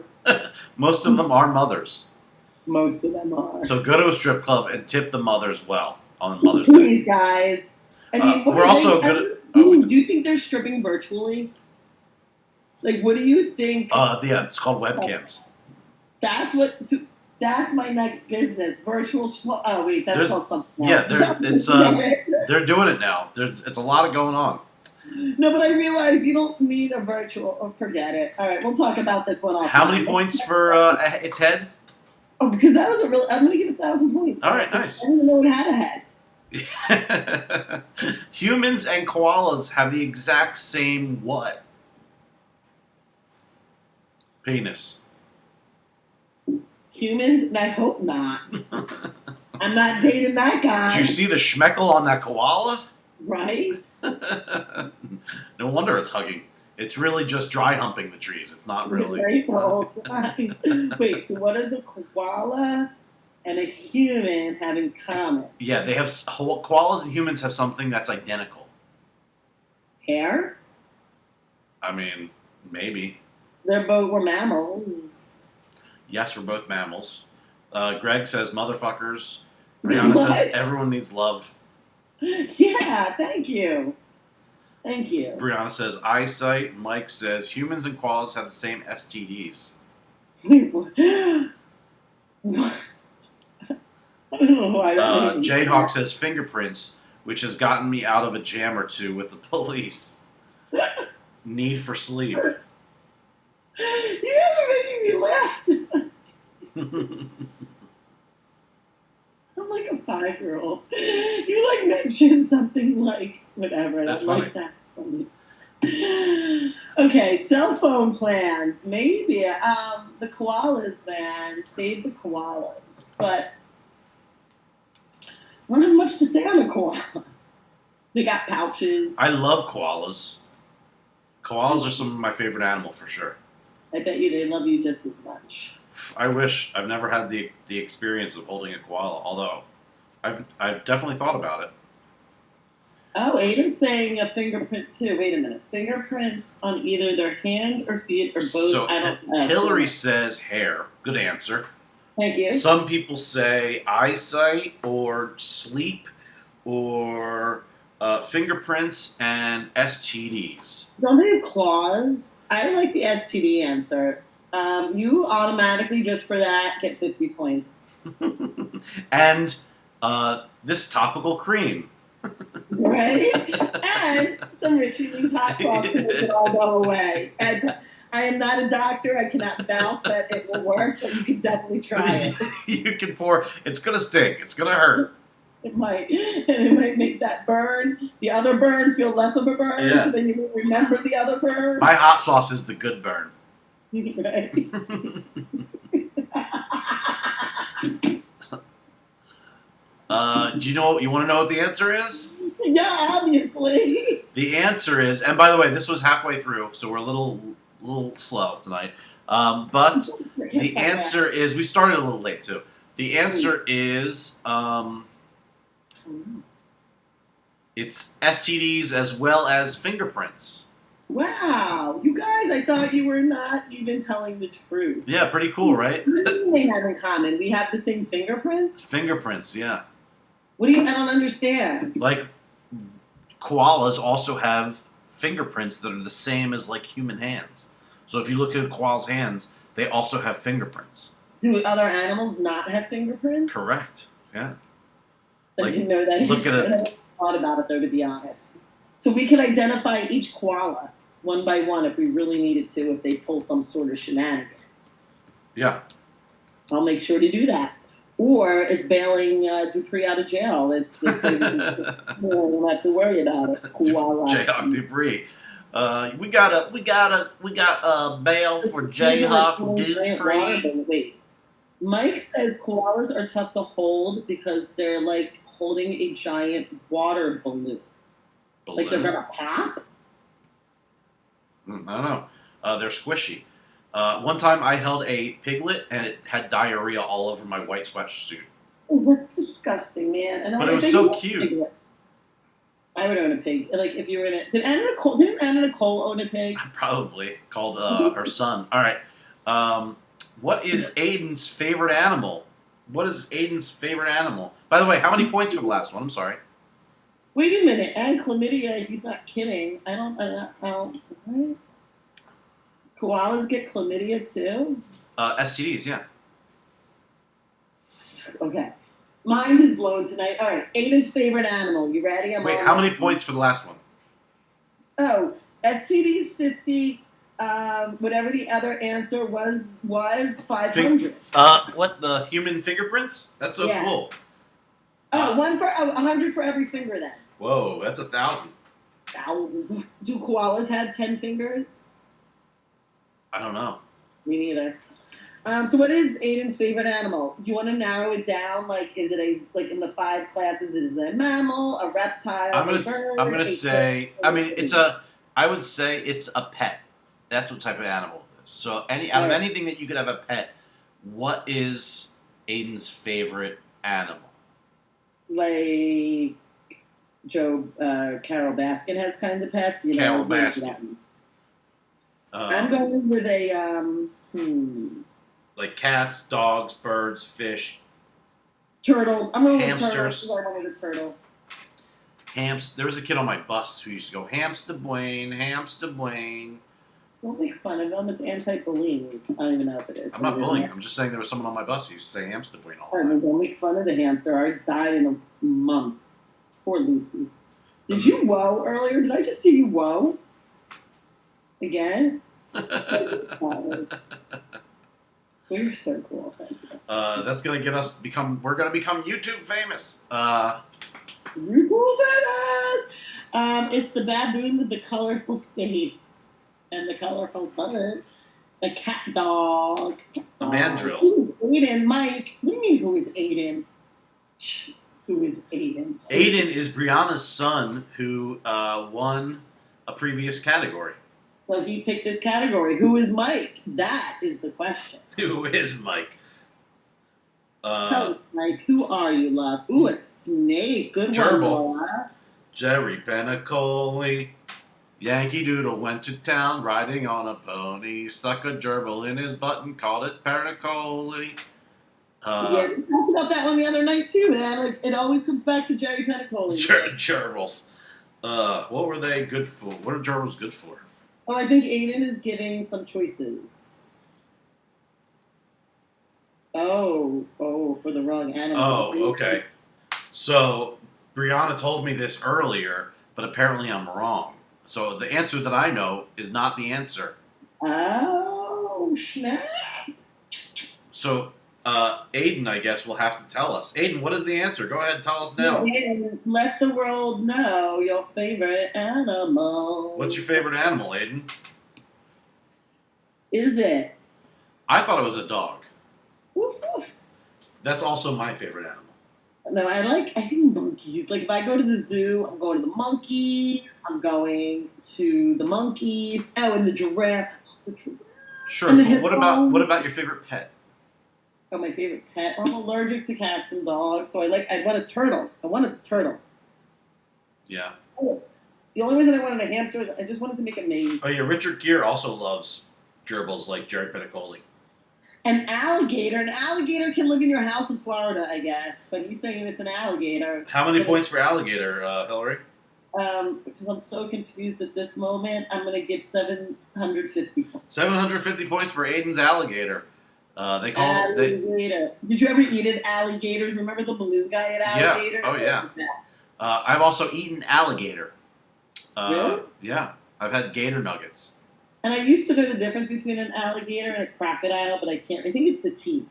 Most of them are mothers. Most of them are. So go to a strip club and tip the mothers well on Mother's Day. Please, guys. I mean, what we're are also they, good do you think they're stripping virtually? Like, what do you think? Yeah, it's called webcams. That's my next business. Virtual. Oh wait, that's called something Yeah, else. they're doing it now. It's a lot of going on. No, but I realize you don't need a virtual. Oh, forget it. All right, we'll talk about this one off. How many points for its head? Oh, because that was a real. I'm going to give it 1,000 points. All right, nice. I didn't even know it had a head. Humans and koalas have the exact same what? Penis. Humans? And I hope not. I'm not dating that guy. Did you see the schmeckle on that koala? Right? No wonder it's hugging. It's really just dry humping the trees. It's not really. Right the whole time. Wait, so what does a koala and a human have in common? Yeah, they have koalas and humans have something that's identical. Hair? I mean, maybe. We're mammals. Yes, we're both mammals. Greg says motherfuckers. Brianna says everyone needs love. Yeah, thank you. Thank you. Brianna says eyesight. Mike says humans and koalas have the same STDs. Wait, what? What? I don't know why that made me Jayhawk says fingerprints, which has gotten me out of a jam or two with the police. Need for sleep. You guys are making me laugh. I'm like a 5-year-old. You like mentioned something like whatever, and That's I'm funny. like, that's funny. Okay, cell phone plans. Maybe the koalas, man. Save the koalas. But I don't have much to say on a koala. They got pouches. I love koalas. Koalas are some of my favorite animal for sure. I bet you they love you just as much. I wish. I've never had the experience of holding a koala, although I've definitely thought about it. Oh, Ada's saying a fingerprint too. Wait a minute. Fingerprints on either their hand or feet or both. So I don't know. Hilary says hair. Good answer. Thank you. Some people say eyesight or sleep or fingerprints and STDs. Don't they have claws? I like the STD answer. You automatically, just for that, get 50 points. And this topical cream. Right? And some Richy Lee's hot sauce to make it all go away. And I am not a doctor. I cannot vouch that it will work, but you can definitely try it. You can pour. It's gonna stink. It's gonna hurt. It might. And it might make that burn, the other burn, feel less of a burn, Yeah. so then you will remember the other burn. My hot sauce is the good burn. Right? Do you know? You want to know what the answer is? Yeah, obviously. The answer is, and by the way, this was halfway through, so we're a little slow tonight. But the answer is, we started a little late too. The answer is, it's STDs as well as fingerprints. Wow, you guys! I thought you were not even telling the truth. Yeah, pretty cool, right? What do they have in common? We have the same fingerprints. Fingerprints, yeah. What do you? I don't understand. Like koalas also have fingerprints that are the same as like human hands. So if you look at a koala's hands, they also have fingerprints. Do other animals not have fingerprints? Correct. Yeah. I Like, didn't know that. look at it. I never thought about it though, to be honest. So we can identify each koala one by one if we really needed to, if they pull some sort of shenanigan. Yeah. I'll make sure to do that. Or it's bailing Dupree out of jail. It's we don't have to worry about it. Koala. Jayhawk Dupree. We got a bail for Jayhawk Dupree. Wait. Mike says koalas are tough to hold because they're like holding a giant water balloon. Like they're gonna pop? I don't know. They're squishy. One time I held a piglet and it had diarrhea all over my white sweatsuit. Oh, that's disgusting, man. And But I it was think so I cute. I would own a pig. Like if you were in it. Didn't Anna Nicole own a pig? Probably called her son. All right. What is Aiden's favorite animal? What is Aiden's favorite animal? By the way, how many points for the last one? I'm sorry. Wait a minute. And chlamydia, he's not kidding. I don't what? Koalas get chlamydia too? STDs, yeah. Okay. Mind is blown tonight. All right. Aiden's favorite animal. You ready? Wait, how many points for the last one? Oh, STD's 50. Whatever the other answer was 500. What, the human fingerprints? That's so Yeah. cool. Oh, 100 for every finger then. Whoa, that's 1,000. Now, do koalas have 10 fingers? I don't know. Me neither. So what is Aiden's favorite animal? Do you want to narrow it down? Like, is it in the 5 classes? Is it a mammal, a reptile, I'm a bird? gonna say. I mean, I would say it's a pet. That's what type of animal it is. So out of anything that you could have a pet, what is Aiden's favorite animal? Like Carol Baskin has kinds of pets. You know, Carol I was waiting for Baskin. that one. I'm going with a like cats, dogs, birds, fish. turtles. I'm going with Hamsters. turtles. I wanted a turtle. There was a kid on my bus who used to go, Hamster Blaine. Don't make fun of him. It's anti-bullying. I don't even know if it is. I'm not bullying. I'm just saying there was someone on my bus who used to say Hamster Blaine all All the right, time. don't make fun of the hamster. Ours died in a month. Poor Lucy. Did you whoa earlier? Did I just see you whoa? Again? You're so cool. Thank you. That's gonna get us we're gonna become YouTube famous. You cool famous! It's the baboon with the colorful face and the colorful butt. The cat dog. The mandrill. Ooh, Aiden, Mike. What do you mean, who is Aiden? Who is Aiden? Aiden is Brianna's son who won a previous category. So he picked this category. Who is Mike? That is the question. Who is Mike? Tell us, Mike, who are you, love? Ooh, a snake. Good Gerbil. one, Laura. Jerry Penacoli. Yankee Doodle went to town riding on a pony. Stuck a gerbil in his butt and called it Penacoli. Yeah, we talked about that one the other night too, man. It always comes back to Jerry Penacoli. Gerbils. What were they good for? What are gerbils good for? Oh, I think Aiden is giving some choices. Oh, for the wrong animal. Oh, okay. So, Brianna told me this earlier, but apparently I'm wrong. So, the answer that I know is not the answer. Oh, snap. So, Aiden, I guess, will have to tell us. Aiden, what is the answer? Go ahead and tell us now. Aiden, let the world know your favorite animal. What's your favorite animal, Aiden? Is it? I thought it was a dog. Woof, woof. That's also my favorite animal. No, I think monkeys. Like, if I go to the zoo, I'm going to the monkeys. I'm going to the monkeys. Oh, and the giraffe. Sure. And the But what hippo. about your favorite pet? Oh, my favorite pet. I'm allergic to cats and dogs, so I want a turtle. Yeah. The only reason I wanted a hamster is I just wanted to make a maze. Oh yeah, Richard Gere also loves gerbils like Jerry Penacoli. An alligator. An alligator can live in your house in Florida, I guess. But he's saying it's an alligator. How many points for alligator, Hilary? Because I'm so confused at this moment, I'm going to give 750 points. 750 points for Aiden's alligator. They call it. Alligator. Did you ever eat at alligators? Remember the balloon guy at alligators? Oh, yeah. I've also eaten alligator. Really? Yeah, I've had gator nuggets. And I used to know the difference between an alligator and a crocodile, but I can't. I think it's the teeth.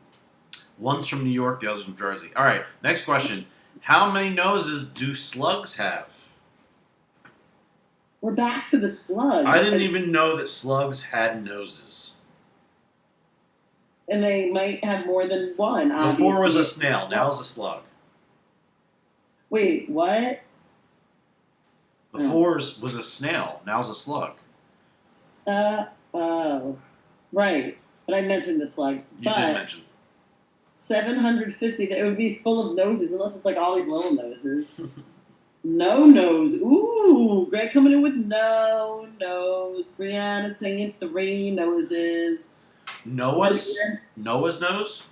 One's from New York, the other's from Jersey. All right, next question. How many noses do slugs have? We're back to the slugs. I didn't even know that slugs had noses. And they might have more than one, obviously. Before was a snail, now is a slug. Wait, what? Before was a snail, now is a slug. Oh. Right. But I mentioned the slug. You did mention. 750, it would be full of noses, unless it's like all these little noses. No nose. Ooh, Greg coming in with no nose. Brianna saying 3 noses. Noah's nose?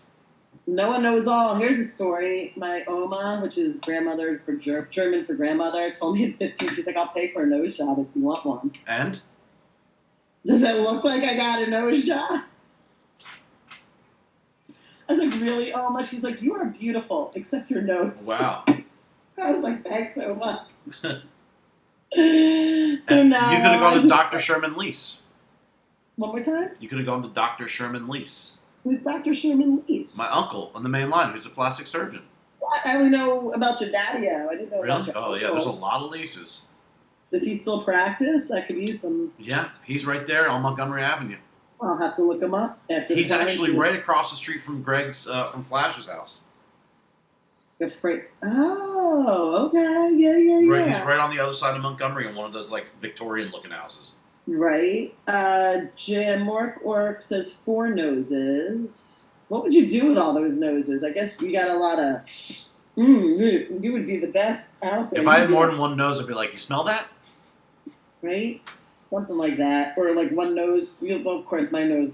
Noah knows all. Here's a story. My Oma, which is grandmother for German for grandmother, told me at 15, she's like, I'll pay for a nose job if you want one. And? Does it look like I got a nose job? I was like, really, Oma? She's like, you are beautiful, except your nose. Wow. I was like, thanks, Oma. So now... You could have gone to Dr. Sherman Leis. One more time? You could have gone to Dr. Sherman Leis. Who's Dr. Sherman Leis? My uncle on the main line, who's a plastic surgeon. What? I only know about your daddy-o. I didn't know about Really? your Oh, yeah, uncle. there's a lot of Leises. Does he still practice? I could use some... Yeah, he's right there on Montgomery Avenue. I'll have to look him up after He's the actually quarantine. right across the street from Greg's, from Flash's house. Oh, okay. Yeah. Right, he's right on the other side of Montgomery in one of those, like, Victorian-looking houses. Right. Jim Ork says 4 noses. What would you do with all those noses? I guess you got a lot of... you would be the best out there. If I had more than one nose, I'd be like, you smell that? Right? Something like that. Or like one nose. Well, of course, my nose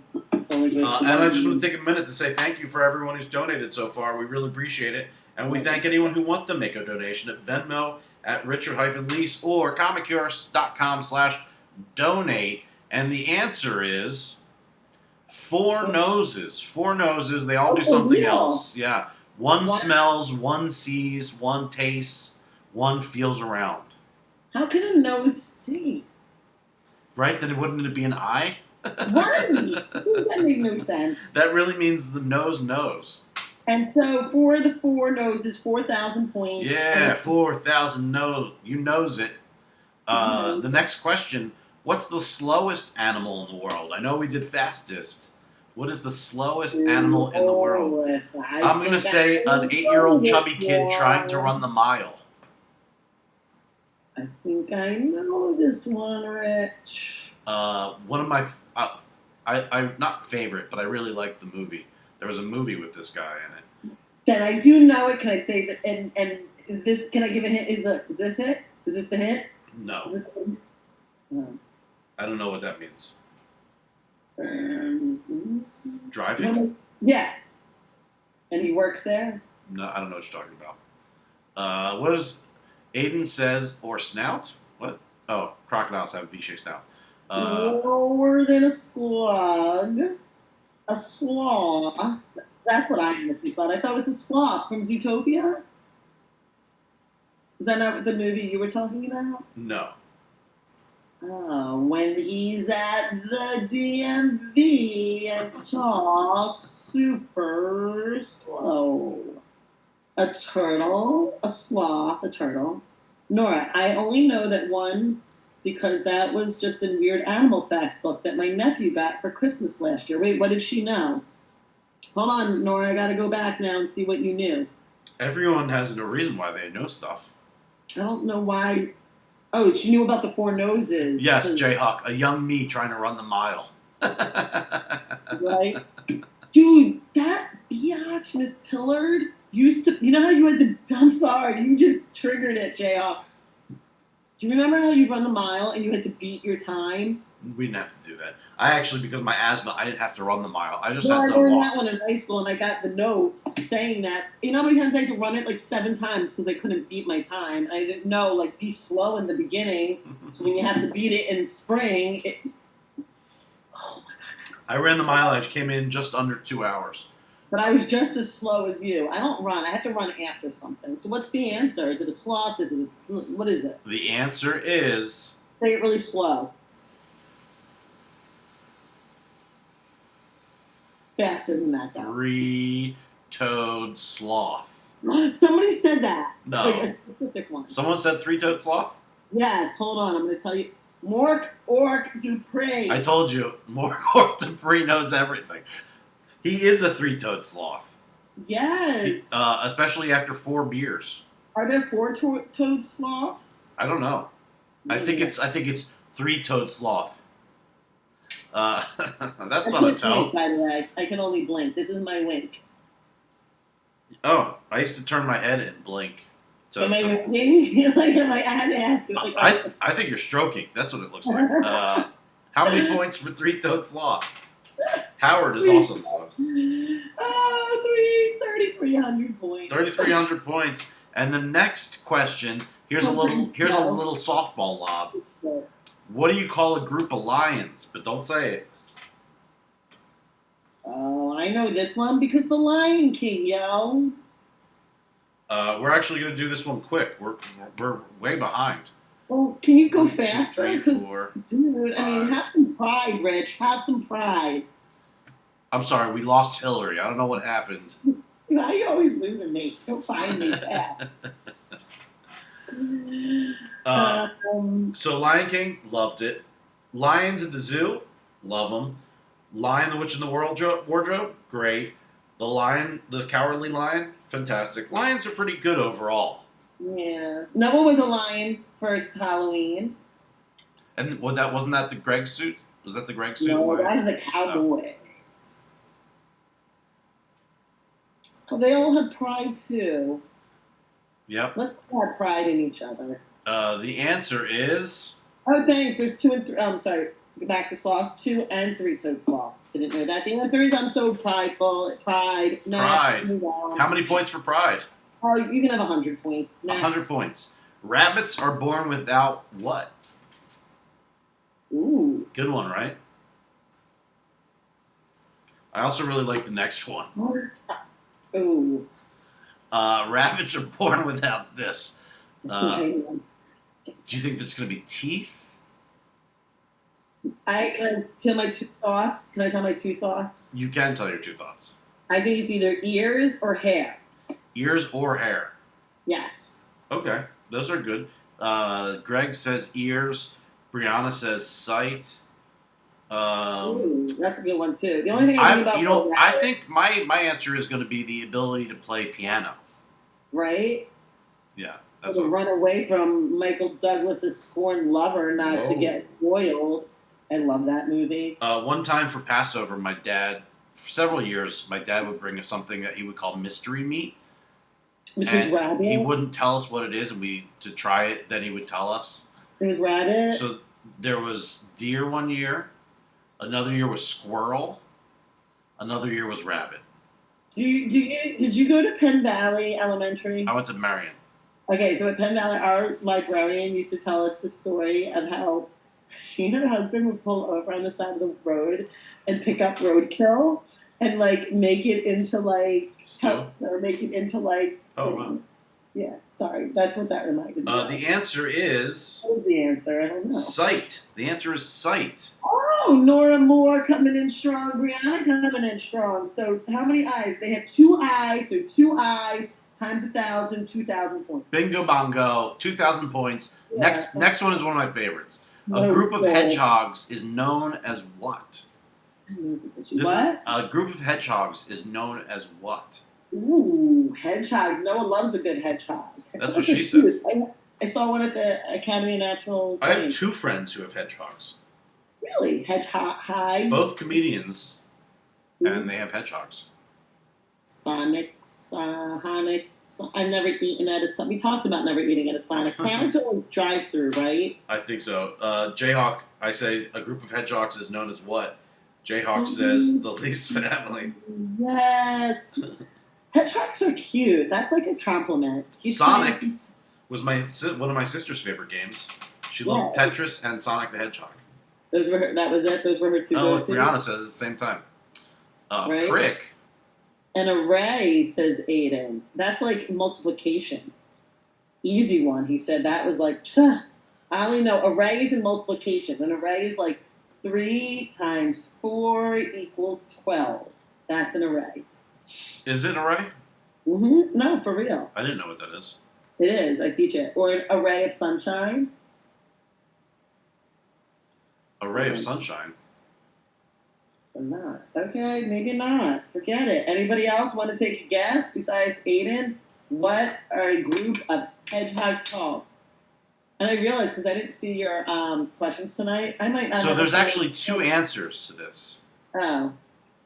only goes... And I just want to take a minute to say thank you for everyone who's donated so far. We really appreciate it. And we thank anyone who wants to make a donation at Venmo at Richard-Leis or comicyours.com/donate. And the answer is 4 noses. 4 noses. They all do for something real? else. Yeah. One What? smells, one sees, one tastes, one feels around. How can a nose see? Right? Then wouldn't it be an eye? Right. That made no sense. That really means the nose knows. And so for the 4 noses, 4,000 points. Yeah, And 4,000 nose. You knows it. The next question, what's the slowest animal in the world? I know we did fastest. What is the slowest animal in the world? I'm going to say an 8-year-old chubby kid trying to run the mile. I think I know this one, Rich. One of my, I not favorite, but I really liked the movie. There was a movie with this guy in it. Then I do know it. Can I say that? And is this? Can I give a hint? Is this it? Is this the hint? No, Is this I don't know what that means. um, Driving? yeah. And he works there. No, I don't know what you're talking about. What is Aiden says or snout? What? Oh, crocodiles have a V-shaped snout. Lower than a slug. A sloth. That's what I initially thought. I thought it was a sloth from Zootopia. Is that not the movie you were talking about? No. Oh, when he's at the DMV and talks super slow. A turtle, a sloth, a turtle. Nora, I only know that one because that was just a weird animal facts book that my nephew got for Christmas last year. Wait, what did she know? Hold on, Nora, I gotta go back now and see what you knew. Everyone has a reason why they know stuff. I don't know why. Oh, she knew about the 4 noses. Yes, Jayhawk, a young me trying to run the mile. Right? Dude, that biatch, Miss Pillard, used to. You know how you had to. I'm sorry, you just triggered it, JR. Do you remember how you run the mile and you had to beat your time? We didn't have to do that. I actually, because of my asthma, I didn't have to run the mile. I just Well, had I to learned walk. that one in high school, and I got the note saying that. You know how many times I had to run it? Like 7 times because I couldn't beat my time. And I didn't know, like, be slow in the beginning. So when you have to beat it in spring, it. Oh my god. I ran the mile. I came in just under 2 hours. But I was just as slow as you. I don't run. I have to run after something. So what's the answer? Is it a sloth? Is it what is it? The answer is Say it really slow. Faster than that, though. 3-toed sloth. Somebody said that. No. Like a specific one. Someone said 3-toed sloth? Yes, hold on. I'm going to tell you. Mork, Ork, Dupree. I told you, Mork Dupree knows everything. He is a 3-toed sloth. Yes. Especially after 4 beers. Are there 4-toed sloths? I don't know. I think it's 3-toed sloth. That's I not a can't toe. blink, by the way. I can only blink. This is my wink. Oh, I used to turn my head and blink. So, Am I winking? Like, I had to ask. Like, I think you're stroking. That's what it looks like. How many points for 3-toed sloth? Howard is also in sloth. 3,300 points. 3,300 points. And the next question, here's a little softball lob. What do you call a group of lions? But don't say it. Oh, I know this one because the Lion King, yo. We're actually going to do this one quick. We're way behind. Well, can you go 1, 2, faster? 3, 'Cause, 4. dude, I mean, have some pride, Rich. Have some pride. I'm sorry, we lost Hilary. I don't know what happened. Now you're always losing me. Go find me fast. So Lion King, loved it. Lions at the Zoo, love them. Lion, the Witch in the Wardrobe, great. The Cowardly Lion, fantastic. Lions are pretty good overall. Yeah. Noah was a lion first Halloween. And wasn't that the Greg suit? Was that the Greg suit? No, that was the Cowboys. Oh, they all had pride too. Yep. Let's have pride in each other. The answer is Oh, thanks. There's 2 and 3. I'm sorry. Back to sloths. 2 and 3-toed sloths. Didn't know that. The answer is I'm so prideful. Pride. Next, Pride. move on. how many points for Pride? Oh, you can have 100 points. Next. 100 points. Rabbits are born without what? Ooh. Good one, right? I also really like the next one. Ooh. Rabbits are born without this. Hang on. Do you think that's going to be teeth? Can I tell my two thoughts? Can I tell my two thoughts? You can tell your two thoughts. I think it's either ears or hair. Ears or hair? Yes. Okay, those are good. Greg says ears. Brianna says sight. Ooh, that's a good one too. The only thing I think about I think my answer is going to be the ability to play piano. right? Yeah, To that's what. run away from Michael Douglas's scorned lover, not to Whoa. get boiled. I love that movie. One time for Passover, my dad, for several years, my dad would bring us something that he would call mystery meat. Which was And rabbit. he wouldn't tell us what it is, and to try it, then he would tell us. It was rabbit. So there was deer one year, another year was squirrel, another year was rabbit. Did you go to Penn Valley Elementary? I went to Marion. Okay, so at Penn Valley, our librarian used to tell us the story of how she and her husband would pull over on the side of the road and pick up roadkill and like make it into like Stew? or make it into like Oh, wow. Yeah, sorry, that's what that reminded me. of. The answer is What was the answer? I don't know. sight. The answer is sight. Oh, Nora Moore coming in strong, Brianna coming in strong. So how many eyes? They have 2 eyes, so 2 eyes times 1,000, 2,000 points. Bingo bongo, 2,000 points. Yeah. Next one is one of my favorites. A No group of soul. hedgehogs is known as what? What? A group of hedgehogs is known as what? Ooh, hedgehogs. No one loves a good hedgehog. That's what Hedgehogs are she said. cute. I saw one at the Academy of Natural I have Science. 2 friends who have hedgehogs. Really? Hedgehog? Both comedians, and they have hedgehogs. Sonic. I've never eaten at a. We talked about never eating at a Sonic. Sonic's a drive-through, right? I think so. Jayhawk, I say a group of hedgehogs is known as what? Jayhawk says the Leis family. Yes. Hedgehogs are cute. That's like a compliment. Sonic was one of my sister's favorite games. She loved Tetris and Sonic the Hedgehog. That was it. Those were her 2 Oh, go-tos. Brianna says at the same time. Right? Prick. An array, says Aiden. That's like multiplication. Easy one, he said. That was like, I only know arrays and multiplication. An array is like 3 times 4 equals 12. That's an array. Is it an array? No, for real. I didn't know what that is. It is. I teach it. Or an array of sunshine. Array of sunshine. Or not. Okay, maybe not. Forget it. Anybody else want to take a guess besides Aiden? What are a group of hedgehogs called? And I realized because I didn't see your questions tonight, I might not. So have there's a- actually 2 answers to this. Oh,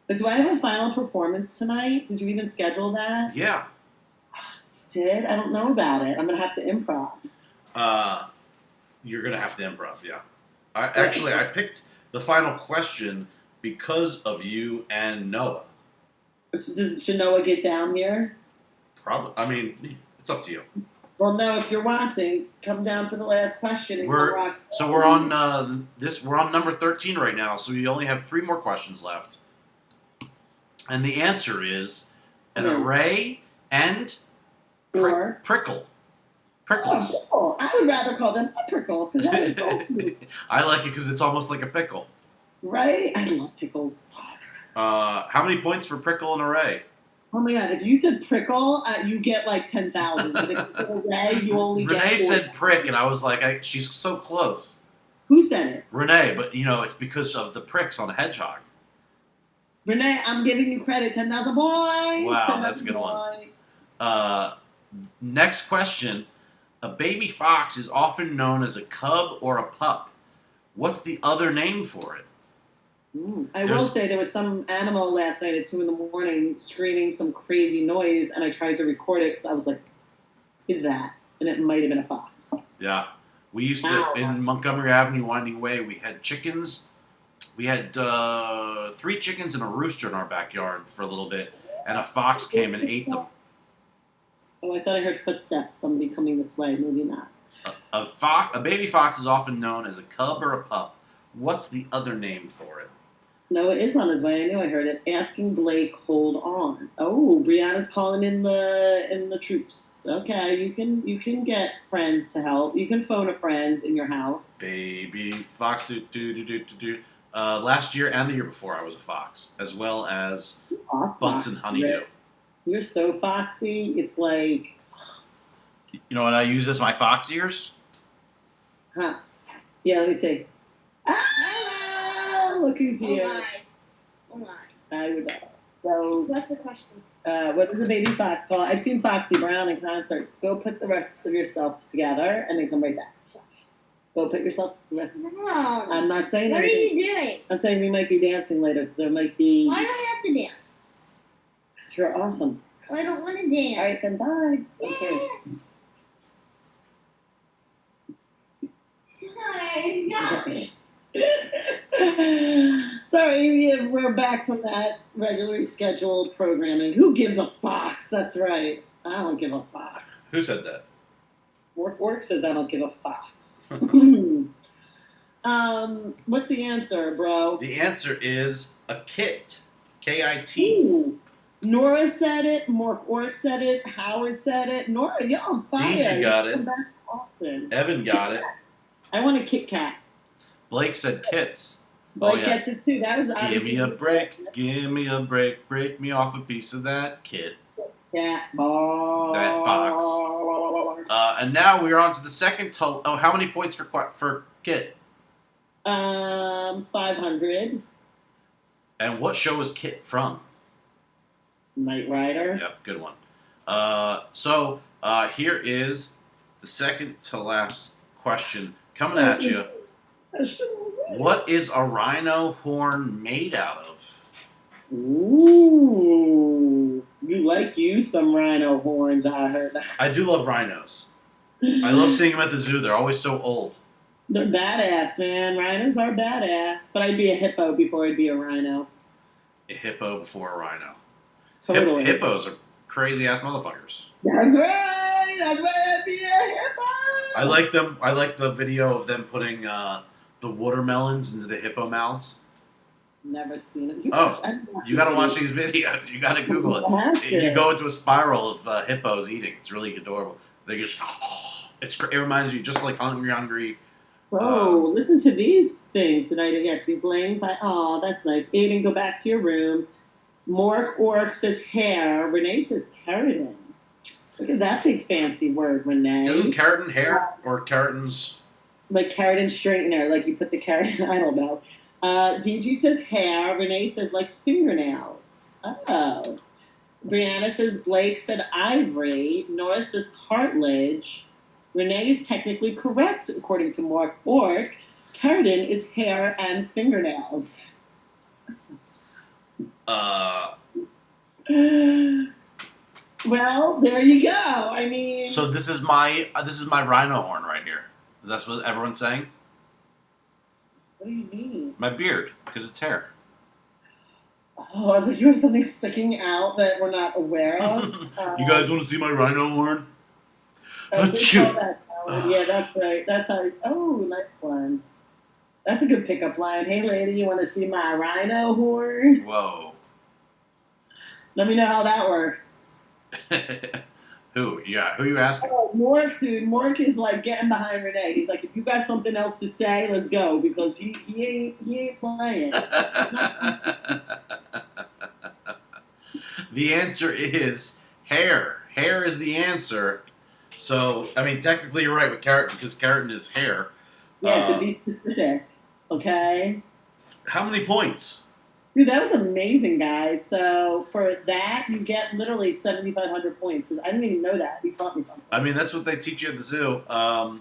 but do I have a final performance tonight? Did you even schedule that? Yeah. You did? I don't know about it. I'm gonna have to improv. You're gonna have to improv. Yeah. I picked the final question because of you and Noah. Should Noah get down here? Probably. I mean, it's up to you. Well, no. If you're watching, come down for the last question and We're come rock. we're on We're on number 13 right now, so we only have 3 more questions left. And the answer is an array and Or prickle. oh, Prickles. pickle. I would rather call them a pickle because that is so cute. I like it because it's almost like a pickle. Right? I love pickles. How many points for prickle and array? Oh my god! If you said prickle, you get like 10,000. But if you said array, you only get. Renee 40. said prick, and I was like, she's so close. Who said it? Renee, but it's because of the pricks on the hedgehog. Renee, I'm giving you credit. 10,000 points. Wow, 10,000 that's a good one. points. Next question. A baby fox is often known as a cub or a pup. What's the other name for it? I will say there was some animal last night at 2 a.m. screaming some crazy noise, and I tried to record it because I was like, "Is that?" And it might have been a fox. Yeah. We used to, in Montgomery Avenue, Winding Way, we had chickens. We had 3 chickens and a rooster in our backyard for a little bit, and a fox came and ate them. Oh, I thought I heard footsteps. Somebody coming this way. Maybe not. A baby fox is often known as a cub or a pup. What's the other name for it? No, it is on his way. I knew I heard it. Asking Blake, hold on. Oh, Brianna's calling in the troops. Okay, you can get friends to help. You can phone a friend in your house. Baby fox. Last year and the year before, I was a fox, as well as Aw, Bunsen Fox, Honeydew. You're so foxy. It's like, You know what I use as my fox ears? huh? Yeah, let me see. Ah, look who's Oh here. my. Oh my. I would know. So, What's the question? what does the baby fox call? I've seen Foxy Brown in concert. Go put the rest of yourself together and then come right back. Go put yourself the rest. No. I'm not saying What are anything. you doing? I'm saying we might be dancing later, so there might be. Why do I have to dance? You're awesome. Well, I don't want to dance. All right, then bye. I'm serious. Sorry, we're back from that regularly scheduled programming. Who gives a fox? That's right. I don't give a fox. Who said that? Work says I don't give a fox. What's the answer, bro? The answer is a kit. K-I-T. Ooh. Nora said it. Ork said it. Howard said it. Nora, you're on fire. Gigi got it. Come back often. Evan got it. I want a Kit Kat. Blake said kits. Blake yeah. gets it too. That was Give obviously me a break. Give me a break. Break me off a piece of that kit. Cat. That fox. And now we're on to the second total. Oh, how many points for Kit? 500. And what show is Kit from? Knight Rider. Yep, good one. So here is the second to last question coming at you. What is a rhino horn made out of? Ooh, you some rhino horns. I heard. I do love rhinos. I love seeing them at the zoo. They're always so old. They're badass, man. Rhinos are badass. But I'd be a hippo before I'd be a rhino. A hippo before a rhino. Totally. Hippos are crazy ass motherfuckers. That's right. That's why I'd be a hippo. I like them. I like the video of them putting the watermelons into the hippo mouths. Never seen it. You got to watch these videos. You got to Google it. You go into a spiral of hippos eating. It's really adorable. They just, it reminds you just like hungry. Bro, listen to these things tonight. Yes, he's laying by. Oh, that's nice. Aiden, go back to your room. Ork says hair. Renee says keratin. Look at that big fancy word, Renee. Isn't keratin hair or keratin's? Like keratin straightener, like you put the keratin. I don't know. DG says hair. Renee says like fingernails. Oh. Brianna says Blake said ivory. Nora says cartilage. Renee is technically correct according to Mark Ork. Keratin is hair and fingernails. Well, there you go. I mean, So this is my rhino horn right here. That's what everyone's saying. what do you mean? My beard, because it's hair. Oh, I was like, you have something sticking out that we're not aware of. You guys want to see my rhino horn? I did Achoo. call that, yeah, that's right. That's how. Oh, nice one. That's a good pickup line. Hey, lady, you want to see my rhino horn? Whoa. Let me know how that works. Who? Yeah, who you asking? Oh, Mork, dude. Mork is like getting behind Renee. He's like, if you got something else to say, let's go, because he ain't playing. The answer is hair. Hair is the answer. So, I mean, technically you're right with keratin, because keratin is hair. Yeah, so be specific, okay? How many points? Dude, that was amazing, guys. So for that, you get literally 7,500 points, because I didn't even know that. You taught me something. I mean, that's what they teach you at the zoo. How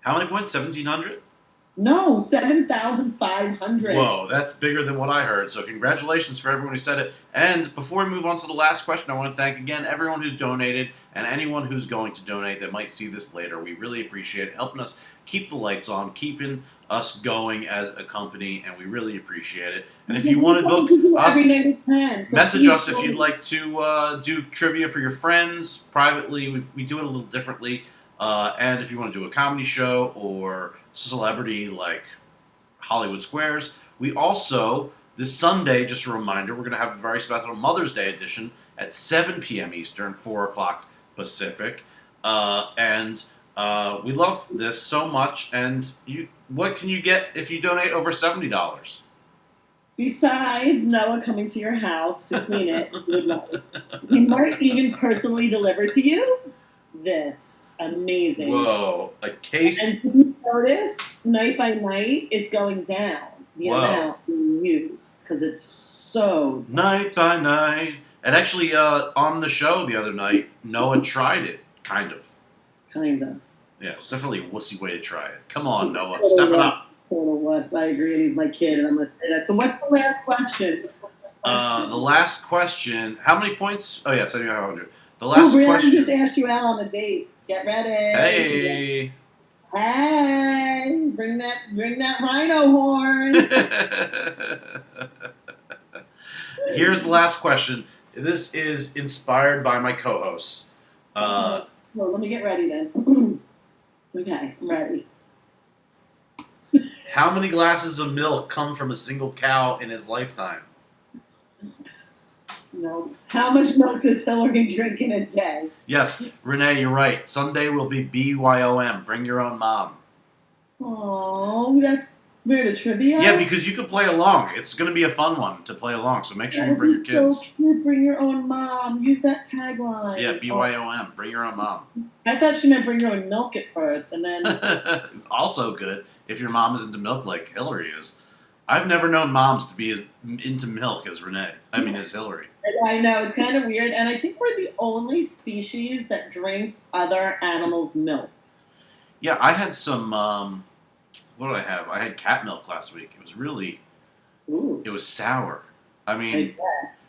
many points? 1,700? No, 7,500. Whoa, that's bigger than what I heard. So congratulations for everyone who said it. And before we move on to the last question, I want to thank again everyone who's donated and anyone who's going to donate that might see this later. We really appreciate it, helping us keep the lights on, keeping us going as a company, and we really appreciate it. And if you want to book us, message us if you'd like to do trivia for your friends privately. We do it a little differently. And if you want to do a comedy show or celebrity like Hollywood Squares, we also, this Sunday, just a reminder, we're going to have a very special Mother's Day edition at 7 p.m. Eastern, 4 o'clock Pacific. We love this so much. And what can you get if you donate over $70? Besides Noah coming to your house to clean it, he might even personally deliver to you this. Amazing. Whoa, a case. And if you notice, night by night, it's going down. The Whoa. amount being used because it's so Night by night. And actually, on the show the other night, Noah tried it, kind of. kind of. Yeah, it was definitely a wussy way to try it. Come on, Noah, step it up. Total wuss. I agree, and he's my kid, and I'm gonna say that. So, what's the last question? The last question. How many points? Oh, yeah, 7,500. The Oh, last Brianna question. just asked you out on a date. Get ready. Hey. Hey, bring that rhino horn. Here's the last question. This is inspired by my co-hosts. Well, let me get ready then. Okay, I'm ready. How many glasses of milk come from a single cow in his lifetime? No. How much milk does Hilary drink in a day? Yes, Renee, you're right. Sunday will be BYOM. Bring your own mom. Oh, that's weird. A trivia? Yeah, because you could play along. It's going to be a fun one to play along, so make sure you That bring your would be so kids. cute. Bring your own mom. Use that tagline. Yeah, BYOM. Bring your own mom. I thought she meant bring your own milk at first, and then Also good if your mom is into milk like Hilary is. I've never known moms to be as into milk as as Hilary. I know it's kind of weird. And I think we're the only species that drinks other animals' milk. Yeah, I had some, what did I have? I had cat milk last week. It was Ooh. it was sour. I mean, Like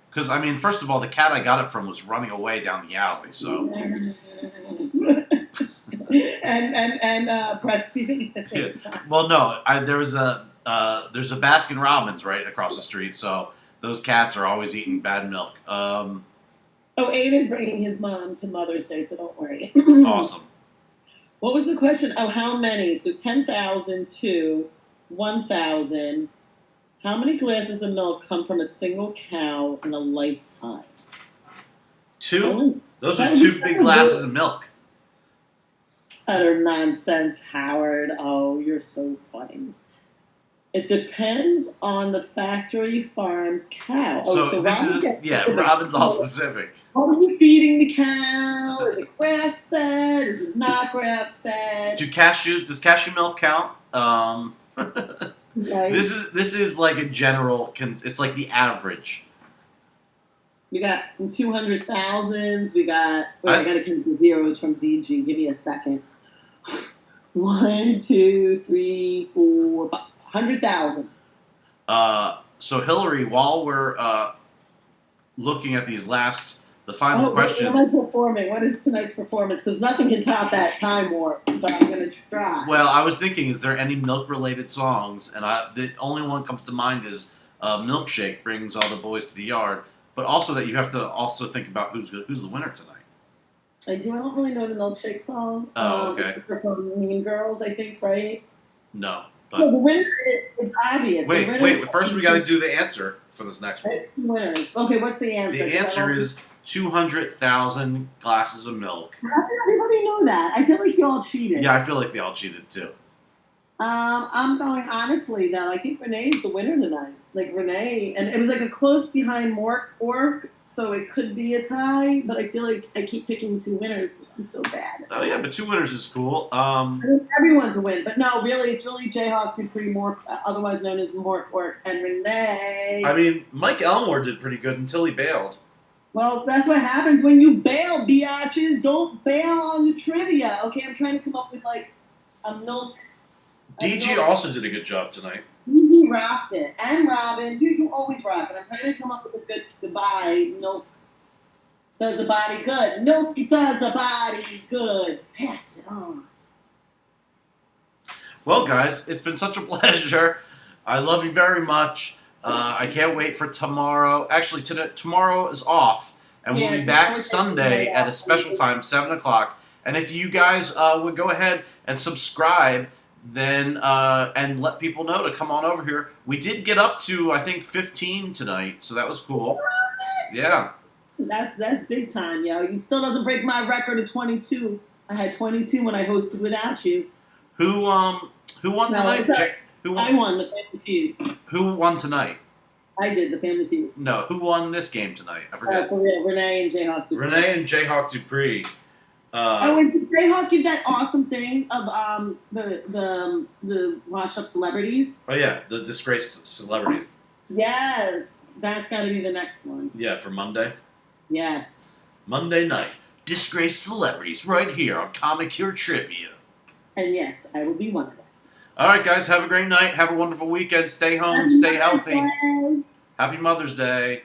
because, first of all, the cat I got it from was running away down the alley, so. and breastfeeding at the same time. Well, no, there's a Baskin Robbins right across the street, so those cats are always eating bad milk. Oh, Aiden's bringing his mom to Mother's Day, so don't worry. Awesome. What was the question? Oh, how many? So 10,000 to 1,000. How many glasses of milk come from a single cow in a lifetime? 2? Those are 2 big glasses of milk. Utter nonsense, Howard. Oh, you're so funny. It depends on the factory farmed cow. So this is, Robin's all specific. Are you feeding the cow? Is it grass fed? Is it not grass fed? Does cashew milk count? Right? This is like a general, it's like the average. We got some 200,000s. We got, I got to count the zeros from DG. Give me a second. 1, 2, 3, 4, 100,000. So Hilary, while we're looking at the final question. What am I performing? What is tonight's performance? Because nothing can top that time warp, but I'm going to try. Well, I was thinking, is there any milk-related songs? And the only one that comes to mind is Milkshake brings all the boys to the yard. But also that you have to also think about who's the winner tonight. I don't really know the Milkshake song. Oh, okay. It's from Mean Girls, I think, right? No, No, but the winner is obvious. wait. First, we got to do the answer for this next one. Winners. Okay, what's the answer? The answer is 200,000 glasses of milk. How did everybody know that? I feel like you all cheated. Yeah, I feel like they all cheated too. I'm going honestly though. I think Renee's the winner tonight. Like Renee, and it was like a close behind Orc, so it could be a tie. But I feel like I keep picking 2 winners. I'm so bad. Oh yeah, but 2 winners is cool. I mean, everyone's a win, but no, really, it's really Jayhawk, Dupree, Mork, otherwise known as Orc, and Renee. I mean, Mike Elmore did pretty good until he bailed. Well, that's what happens when you bail, biatches. Don't bail on the trivia. Okay, I'm trying to come up with like a milk. DG also did a good job tonight. You rocked it. And Robin, you always rock it. I'm trying to come up with a good goodbye. Milk does a body good. Milk does a body good. Pass it on. Well, guys, it's been such a pleasure. I love you very much. I can't wait for tomorrow. Actually, tomorrow is off, and we'll be back Sunday at a special time, 7 o'clock, And if you guys would go ahead and subscribe, then and let people know to come on over here. We did get up to, I think, 15 tonight, so that was cool. Yeah. That's big time, yo. It still doesn't break my record of 22. I had 22 when I hosted without you. Who won No, tonight? it's Who I won? won the Family Feud. Who won tonight? I did the Family Feud. No, who won this game tonight? I forget. For real, Renee and Jayhawk. Renee and Jayhawk Dupree. Oh, and did Jayhawk give that awesome thing of the washed up celebrities? Oh yeah, the disgraced celebrities. Yes, that's got to be the next one. Yeah, for Monday. Yes. Monday night. Disgraced celebrities right here on Comic Cure Trivia. And yes, I will be one of them. All right, guys, have a great night. Have a wonderful weekend. Stay home. Stay healthy. Happy Mother's Day.